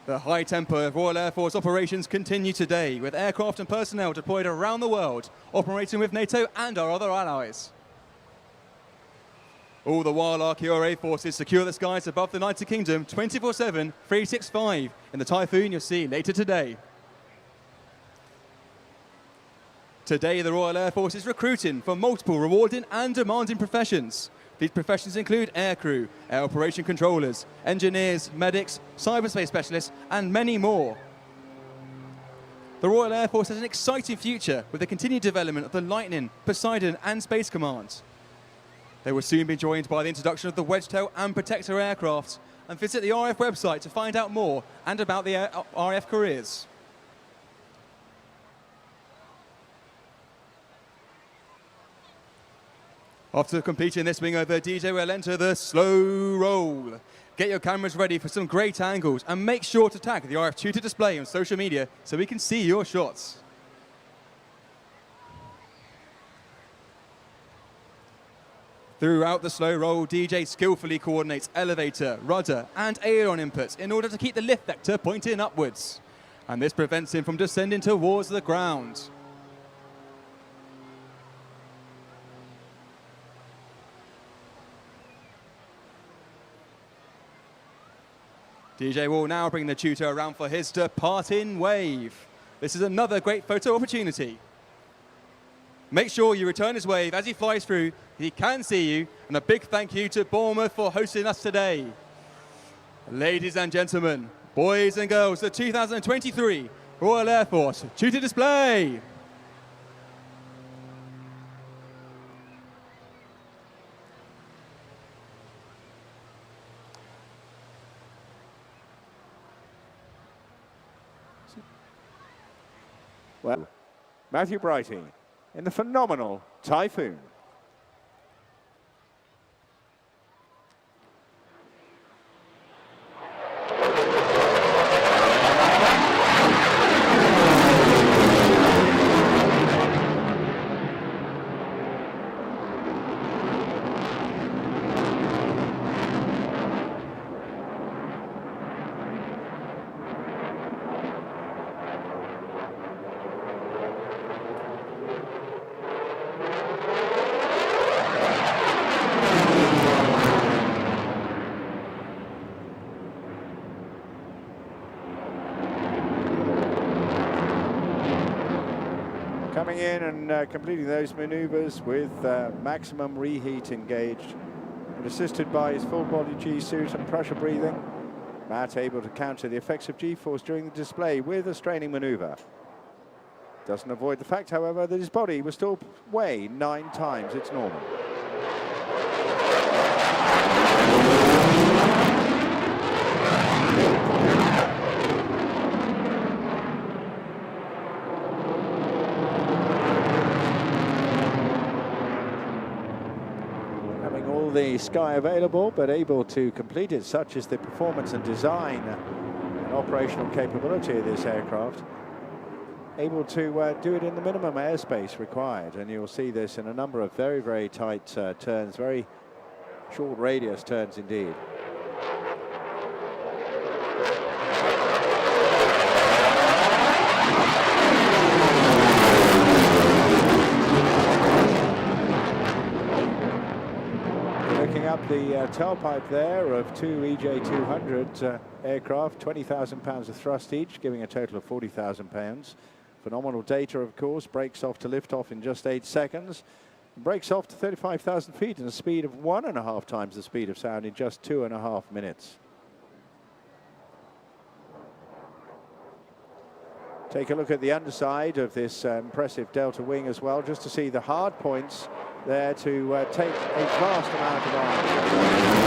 The high tempo of Royal Air Force operations continue today, with aircraft and personnel deployed around the world, operating with NATO and our other allies. All the while, our QRA forces secure the skies above the United Kingdom 24/7, 365 in the Typhoon you'll see later today. Today, the Royal Air Force is recruiting for multiple rewarding and demanding professions. These professions include aircrew, air operation controllers, engineers, medics, cyberspace specialists, and many more. The Royal Air Force has an exciting future with the continued development of the Lightning, Poseidon, and Space Command. They will soon be joined by the introduction of the Wedgetail and Protector aircraft, and visit the RF website to find out more and about the RF careers. After completing this wing over, DJ will enter the slow roll. Get your cameras ready for some great angles and make sure to tag the RF tutor display on social media so we can see your shots. Throughout the slow roll, DJ skillfully coordinates elevator, rudder and aileron inputs in order to keep the lift vector pointing upwards. And this prevents him from descending towards the ground. DJ will now bring the tutor around for his departing wave. This is another great photo opportunity. Make sure you return his wave as he flies through. He can see you. And a big thank you to Bournemouth for hosting us today. Ladies and gentlemen, boys and girls, the 2023 Royal Air Force tutor display. Well, Matthew Brighting in the phenomenal Typhoon. Coming in and completing those maneuvers with maximum reheat engaged and assisted by his full body G suit and pressure breathing. Matt able to counter the effects of G-force during the display with a straining maneuver. Doesn't avoid the fact, however, that his body will still weigh 9 times its normal. Having all the sky available, but able to complete it, such is the performance and design and operational capability of this aircraft. Able to do it in the minimum airspace required, and you'll see this in a number of very, very tight turns, very short radius turns indeed. Looking up the tailpipe there of 2 EJ200 aircraft, 20,000 pounds of thrust each, giving a total of 40,000 pounds. Phenomenal data, of course. Brakes off to liftoff in just 8 seconds. Brakes off to 35,000 feet and a speed of 1.5 times the speed of sound in just 2.5 minutes. Take a look at the underside of this impressive Delta wing as well, just to see the hard points there to take a vast amount of arm.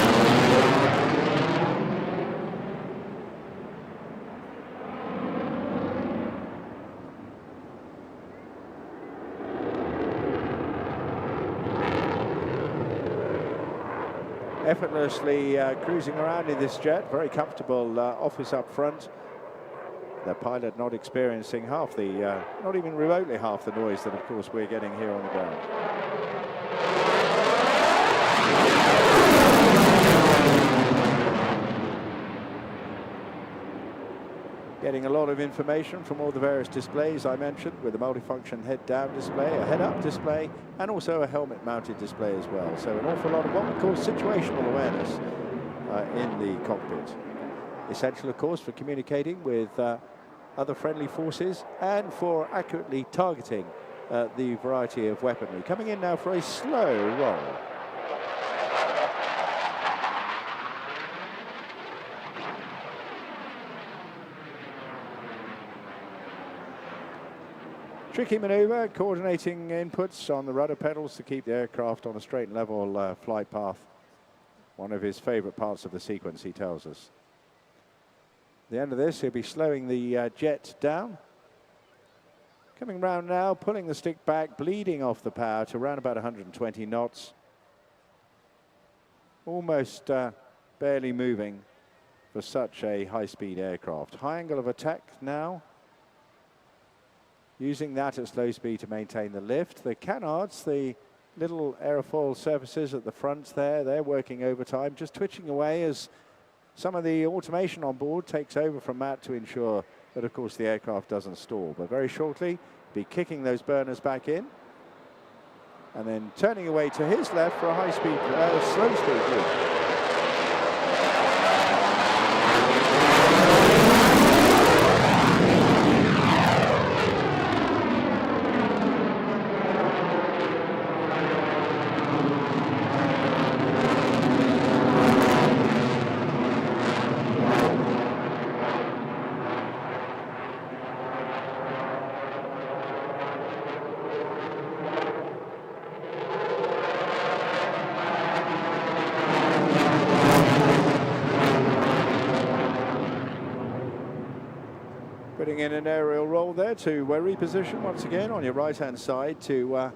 Effortlessly cruising around in this jet, very comfortable office up front. The pilot not experiencing half the, not even remotely half the noise that of course we're getting here on the ground. Getting a lot of information from all the various displays I mentioned, with a multifunction head-down display, a head-up display, and also a helmet-mounted display as well. So an awful lot of what we call situational awareness in the cockpit. Essential, of course, for communicating with other friendly forces and for accurately targeting the variety of weaponry. Coming in now for a slow roll. Tricky maneuver, coordinating inputs on the rudder pedals to keep the aircraft on a straight and level flight path. One of his favorite parts of the sequence, he tells us. At the end of this, he'll be slowing the jet down. Coming round now, pulling the stick back, bleeding off the power to around about 120 knots. Almost barely moving for such a high-speed aircraft. High angle of attack now. Using that at slow speed to maintain the lift. The canards, the little aerofoil surfaces at the front there, they're working overtime, just twitching away as some of the automation on board takes over from Matt to ensure that, of course, the aircraft doesn't stall. But very shortly, be kicking those burners back in and then turning away to his left for a high-speed, slow-speed loop. Putting in an aerial roll there to reposition once again on your right-hand side to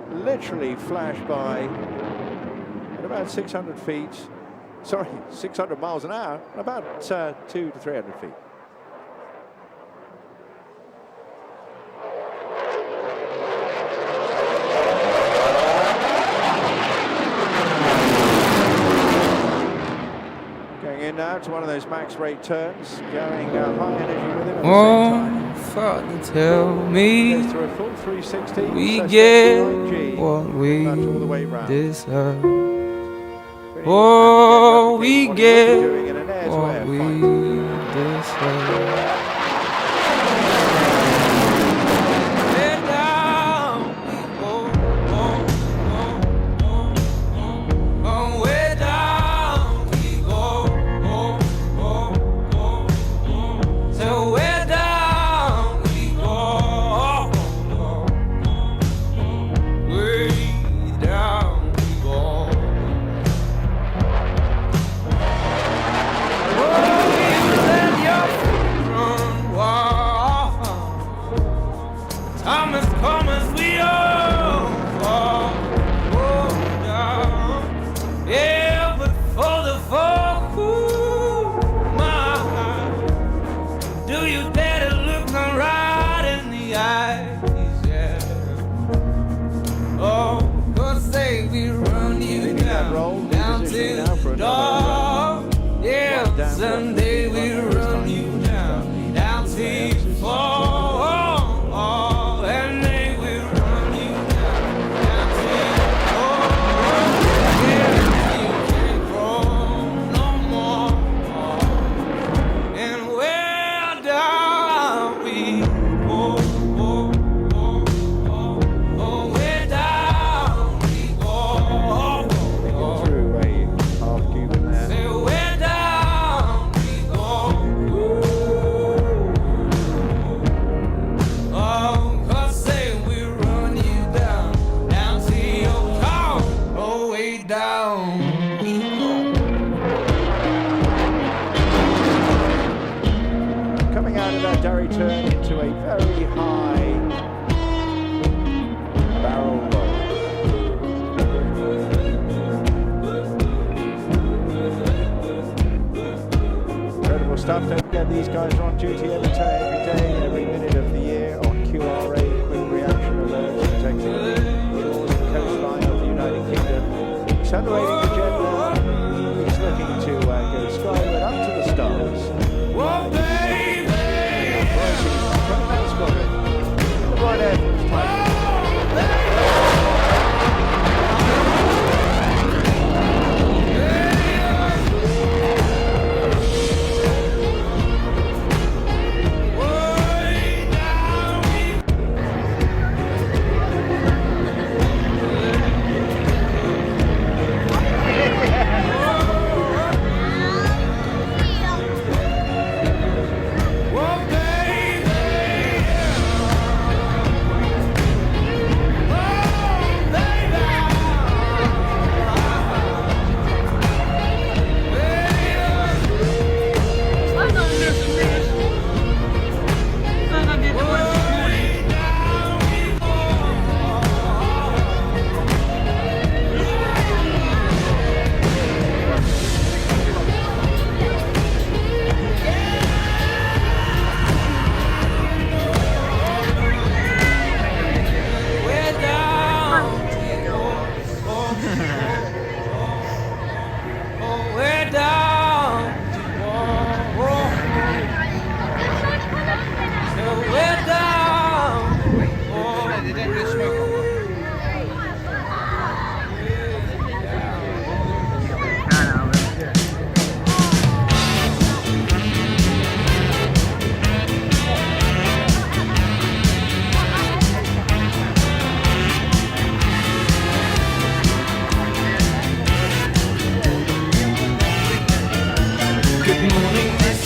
literally flash by at about 600 feet, sorry, 600 miles an hour, about 200 to 300 feet. Now to one of those max rate turns, going high energy with it at the same time. Father, tell me goes through a full 360. we get what we deserve. Oh, we get what we deserve. someday we'll run you down, down till you fall. And they will run you down, down till you fall. Yeah, you can't crawl no more. And where down we go, where down we go. Through a half Cuban there. Say where down we go. Oh, 'cause say we run you down, down to your car, oh way down we go. Coming out of that Derry turn into a very high barrel roll. Incredible stuff. Don't forget these guys are on duty every day, every minute of the year on QRA, quick reaction alerts, protecting the shores and coastline of the United Kingdom. Accelerating the jet now. He's looking to go skyward up to the stars. Oh baby, Coming down Scotland. The right end was tight. oh baby. I'm not missing this. I'm gonna get the one this morning. We're down. Oh, we're down. We're down. Good morning, miss.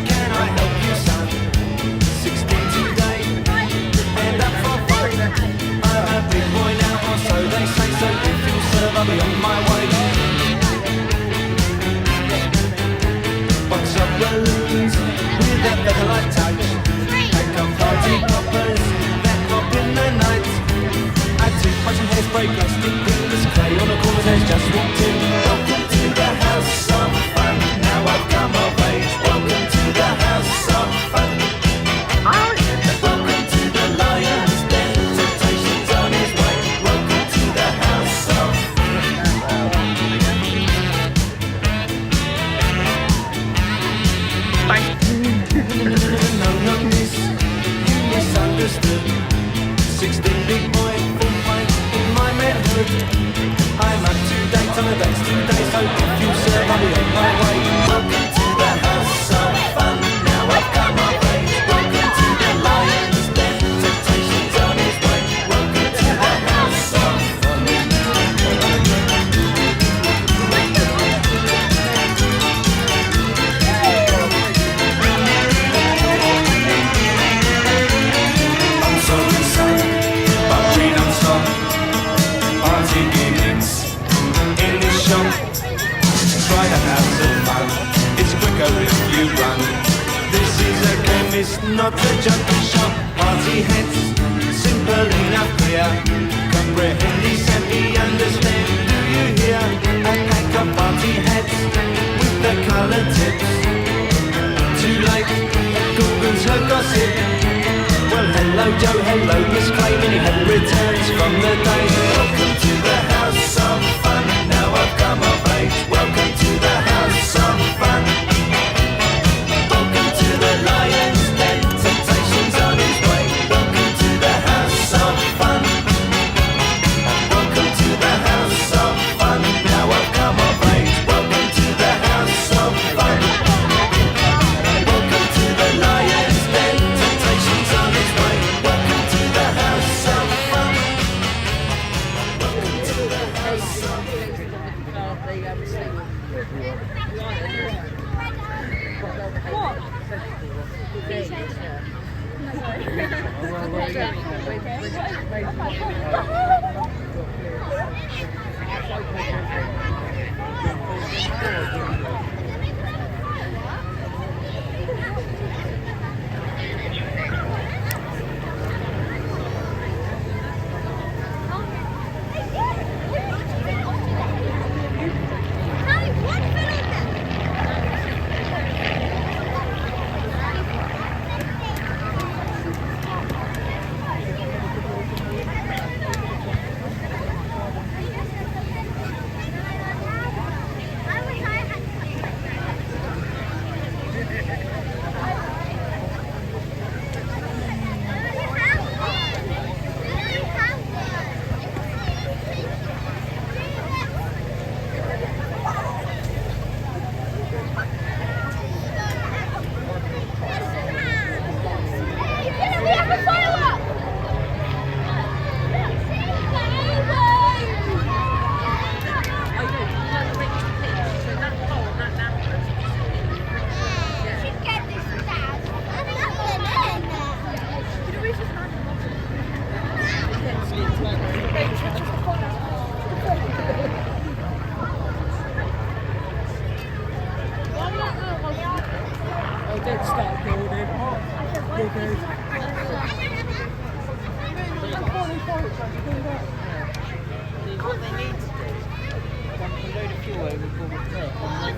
Can I help you, son? 16 today, and up for fun. I'm a big boy now, or so they say. So if you serve, I'll be on my way. Box of balloons with a feather-like touch. Take up party poppers that pop in the night. I took much and hairspray, plastic fingers, clay on the corners, has just walked in. Welcome to the house of fun. Now I've come of age. Welcome to the house of fun. Welcome to the lion's den. Temptation's on his way. Welcome to the house of no, miss, you misunderstood. 16 big boy, full pint in my manhood. I'm up to date on a dance today, so if you serve, I'll be on my way. Welcome to the house of fun. Now I've come of age. Welcome to the lion's den. Temptation's on his way. Welcome to the house of fun. I'm sorry, son, but we don't stop. Party gimmicks in this shop. Try to have some fun. It's quicker if you run. This is a chemist, not a junkie shop. Party hats, simple enough, clear. Comprehend, simply understand. Do you hear? A pack of party hats with the colored tips. Too late, Google's her gossip. Well, hello Joe, hello Miss Clay, many happy returns from the day. Welcome to the house of fun. Now I've come of age. Welcome to the house of fun.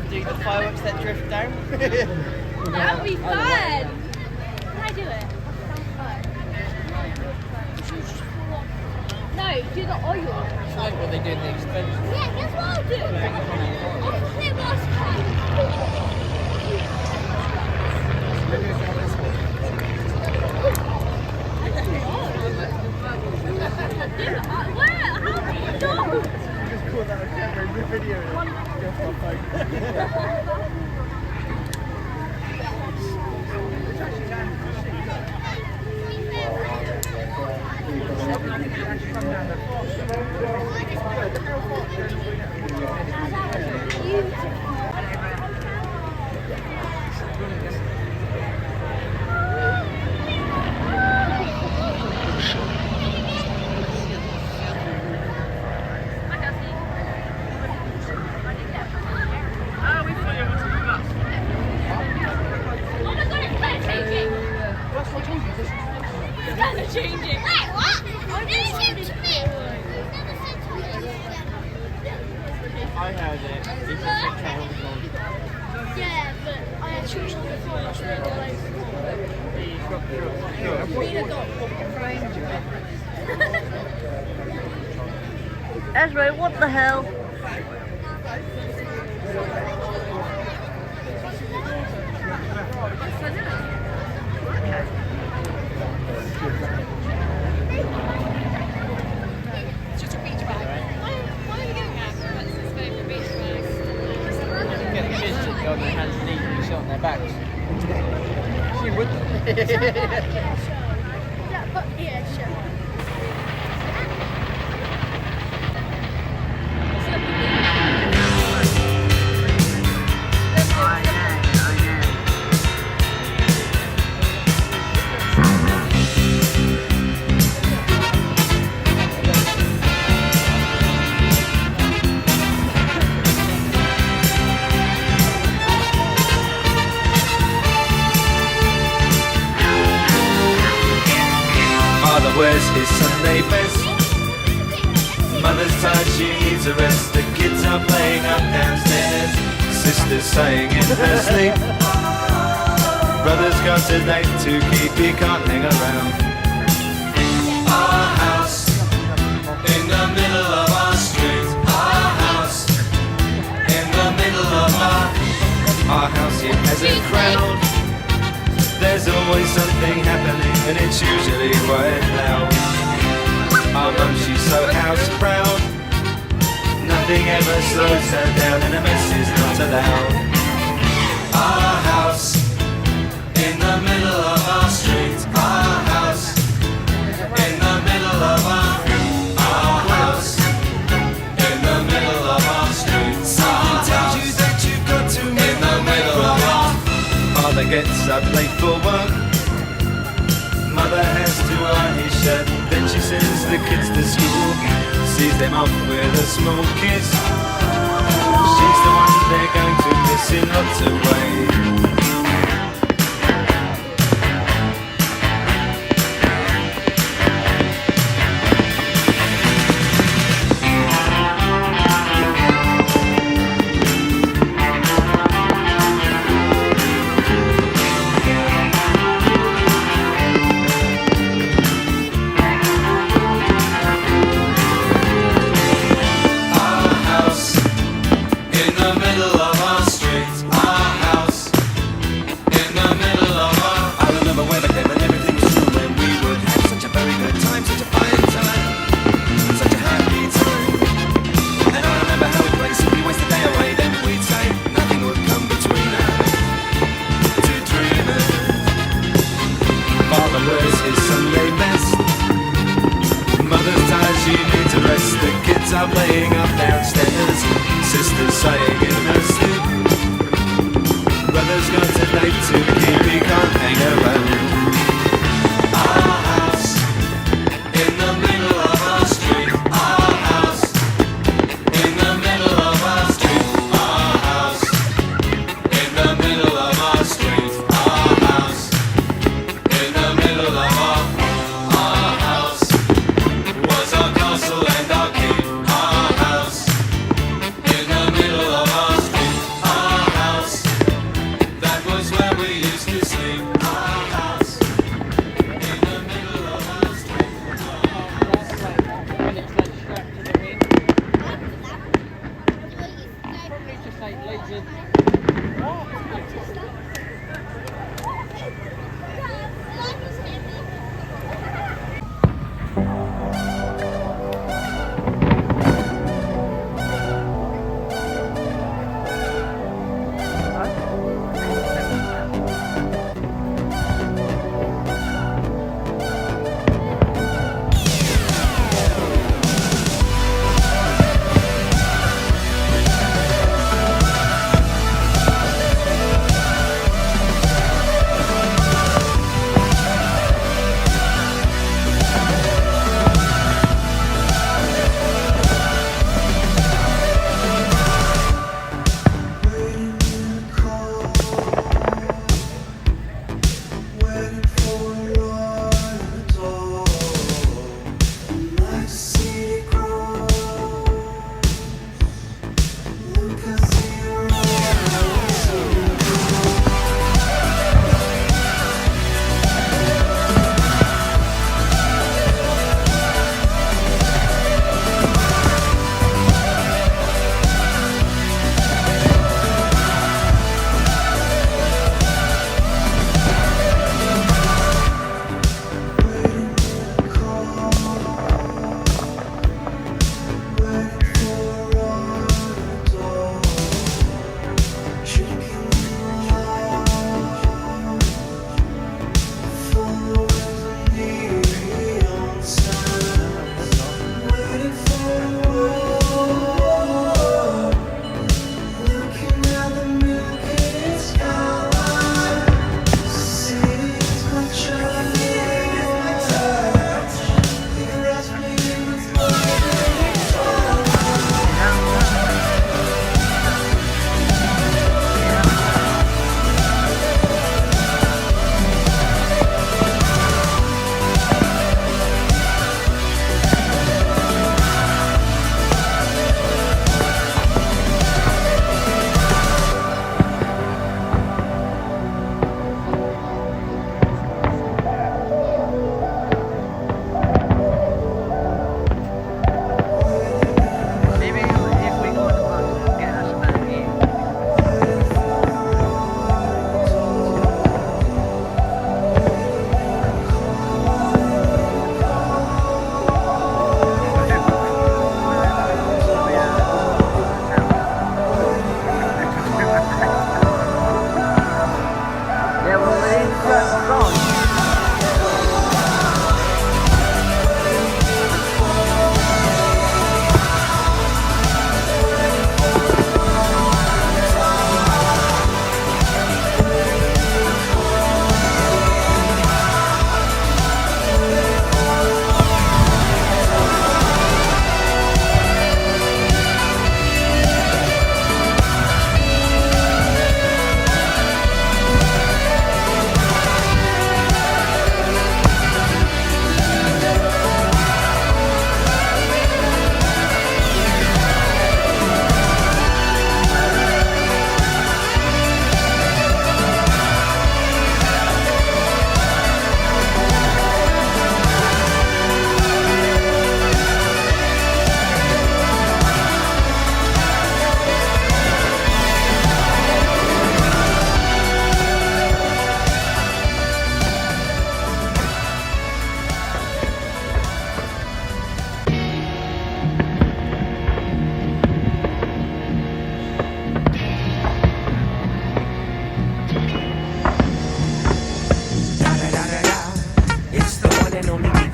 Do the fireworks that drift down? That would be fun! Can I do it? No, do the oil. Like what they do in the expensive. Yeah, guess what I'll do? I'll play last time. Where? How do you know? Just call that a camera in the video. Just my phone. Changing. Wait, what? Oh, did it change to me? I heard it. It's just a channel. Yeah, but I had chosen before. That's where Ezra, what the hell? It's just a beach bag. What are you doing at? That's his favourite beach bag. Get the kids to go on their hands and knees and sit on their backs. She would. Yeah, sure. Father wears his Sunday best. Mother's tired, she needs a rest. The kids are playing up downstairs. Sister's saying in her sleep, brother's got a date to keep, he can't hang around. Our house in the middle of our street. Our house in the middle of our house. It has a crowd. There's always something happening, and it's usually quite loud. Our mum, she's so house proud. Nothing ever slows her down, and a mess is not allowed. Our house in the middle of our street. Our house in the middle of our house in the middle of our street. Something tells you that you gets up late for work. Mother has to iron his shirt, then she sends the kids to school, sees them off with a small kiss. She's the one they're going to miss in lots of ways. Playing up downstairs, sisters saying in her sleep, brother's got a date to keep, he can't hang around. Our house in the middle of our street. Our house in the middle of our street. Our house in the middle of our street. Our house in the middle of our house was our castle and our keep.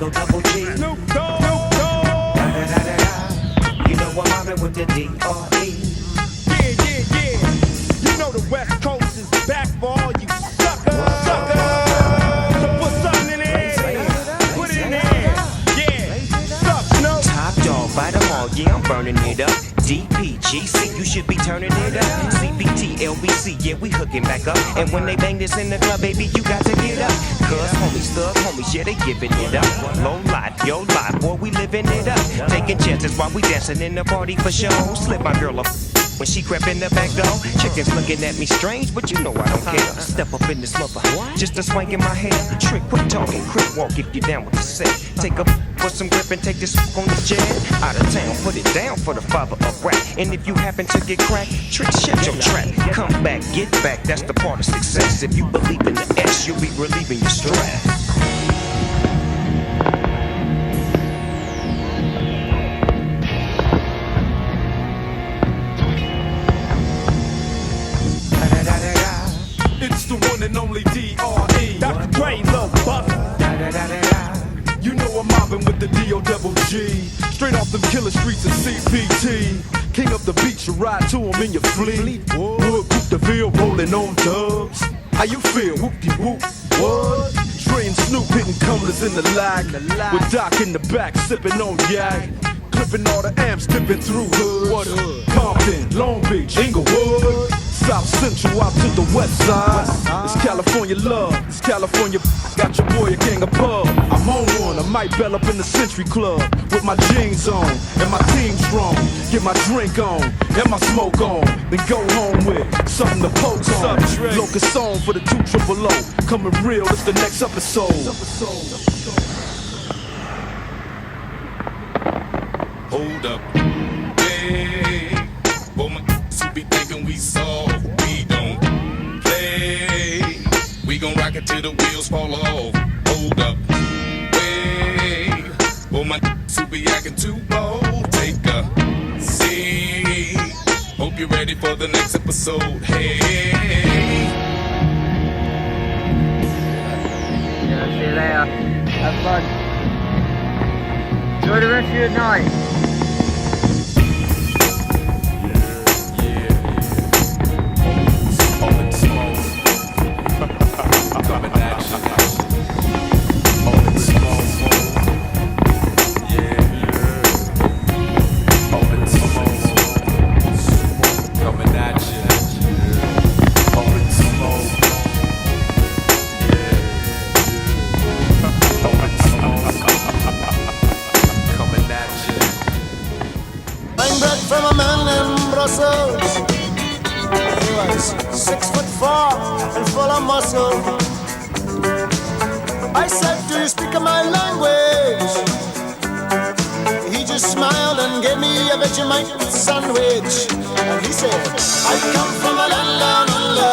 Diego Double G. Snoop Dogg. You know I'm mobbing with the D.R.E. Yeah. You know the West Coast is back for all you suckers. So put something in there. Put it in there. Yeah. Suck, Snoop. Top dog, bite them all, yeah, I'm burning it up. DPGC, you should be turning it up. CPT, LBC, yeah, we hooking back up. And when they bang this in the club, baby, you got to get up. Cuz homies, thug homies, yeah, they giving it up. Low life, yo life, boy, we living it up. Taking chances while we dancing in the party for show. Slip my girl up when she crept in the back door. Chickens looking at me strange, but you know I don't care. Step up in this mother, just a swank in my hair. Trick, quit talking, quick walk if you down with the set. Take a put some grip and take this on the jet. Out of town, put it down for the father of rap. And if you happen to get cracked, trick, shut your trap. Come back, get back, that's the part of success. If you believe in the S, you'll be relieving your stress. It's the one and only D.R.E. Dr. Dre, Lil Buck. You know I'm mobbing with the D.O.G. Straight off them killer streets of CPT. King up the beach, you ride to him in your fleet. Wood, Coupe de Ville, rolling on dubs. How you feel? Whoop-de-whoop, what? Dre and Snoop hitting cumblers in the lag. With Doc in the back, sipping on yak. Clipping all the amps, dipping through hood. What hood? Compton, Long Beach, Inglewood. South Central out to the west side. It's California love, it's California. Got your boy a king of pub. I'm on one, I might bell up in the Century Club with my jeans on and my team strong. Get my drink on and my smoke on, then go home with something to poke on. Locust song for the 200. Coming real, it's the next episode. Hold up, hey, for my who be thinking we soft, we don't play. We gon' rock it till the wheels fall off. Hold up, hey, for my who be acting too bold, take a seat. Hope you're ready for the next episode. Hey. Yeah, see you later. Have fun. Enjoy the rest of your night. From a man in Brussels. He was 6'4" and full of muscle. I said, do you speak my language? He just smiled and gave me a Vegemite sandwich. And he said, I come from a land down under.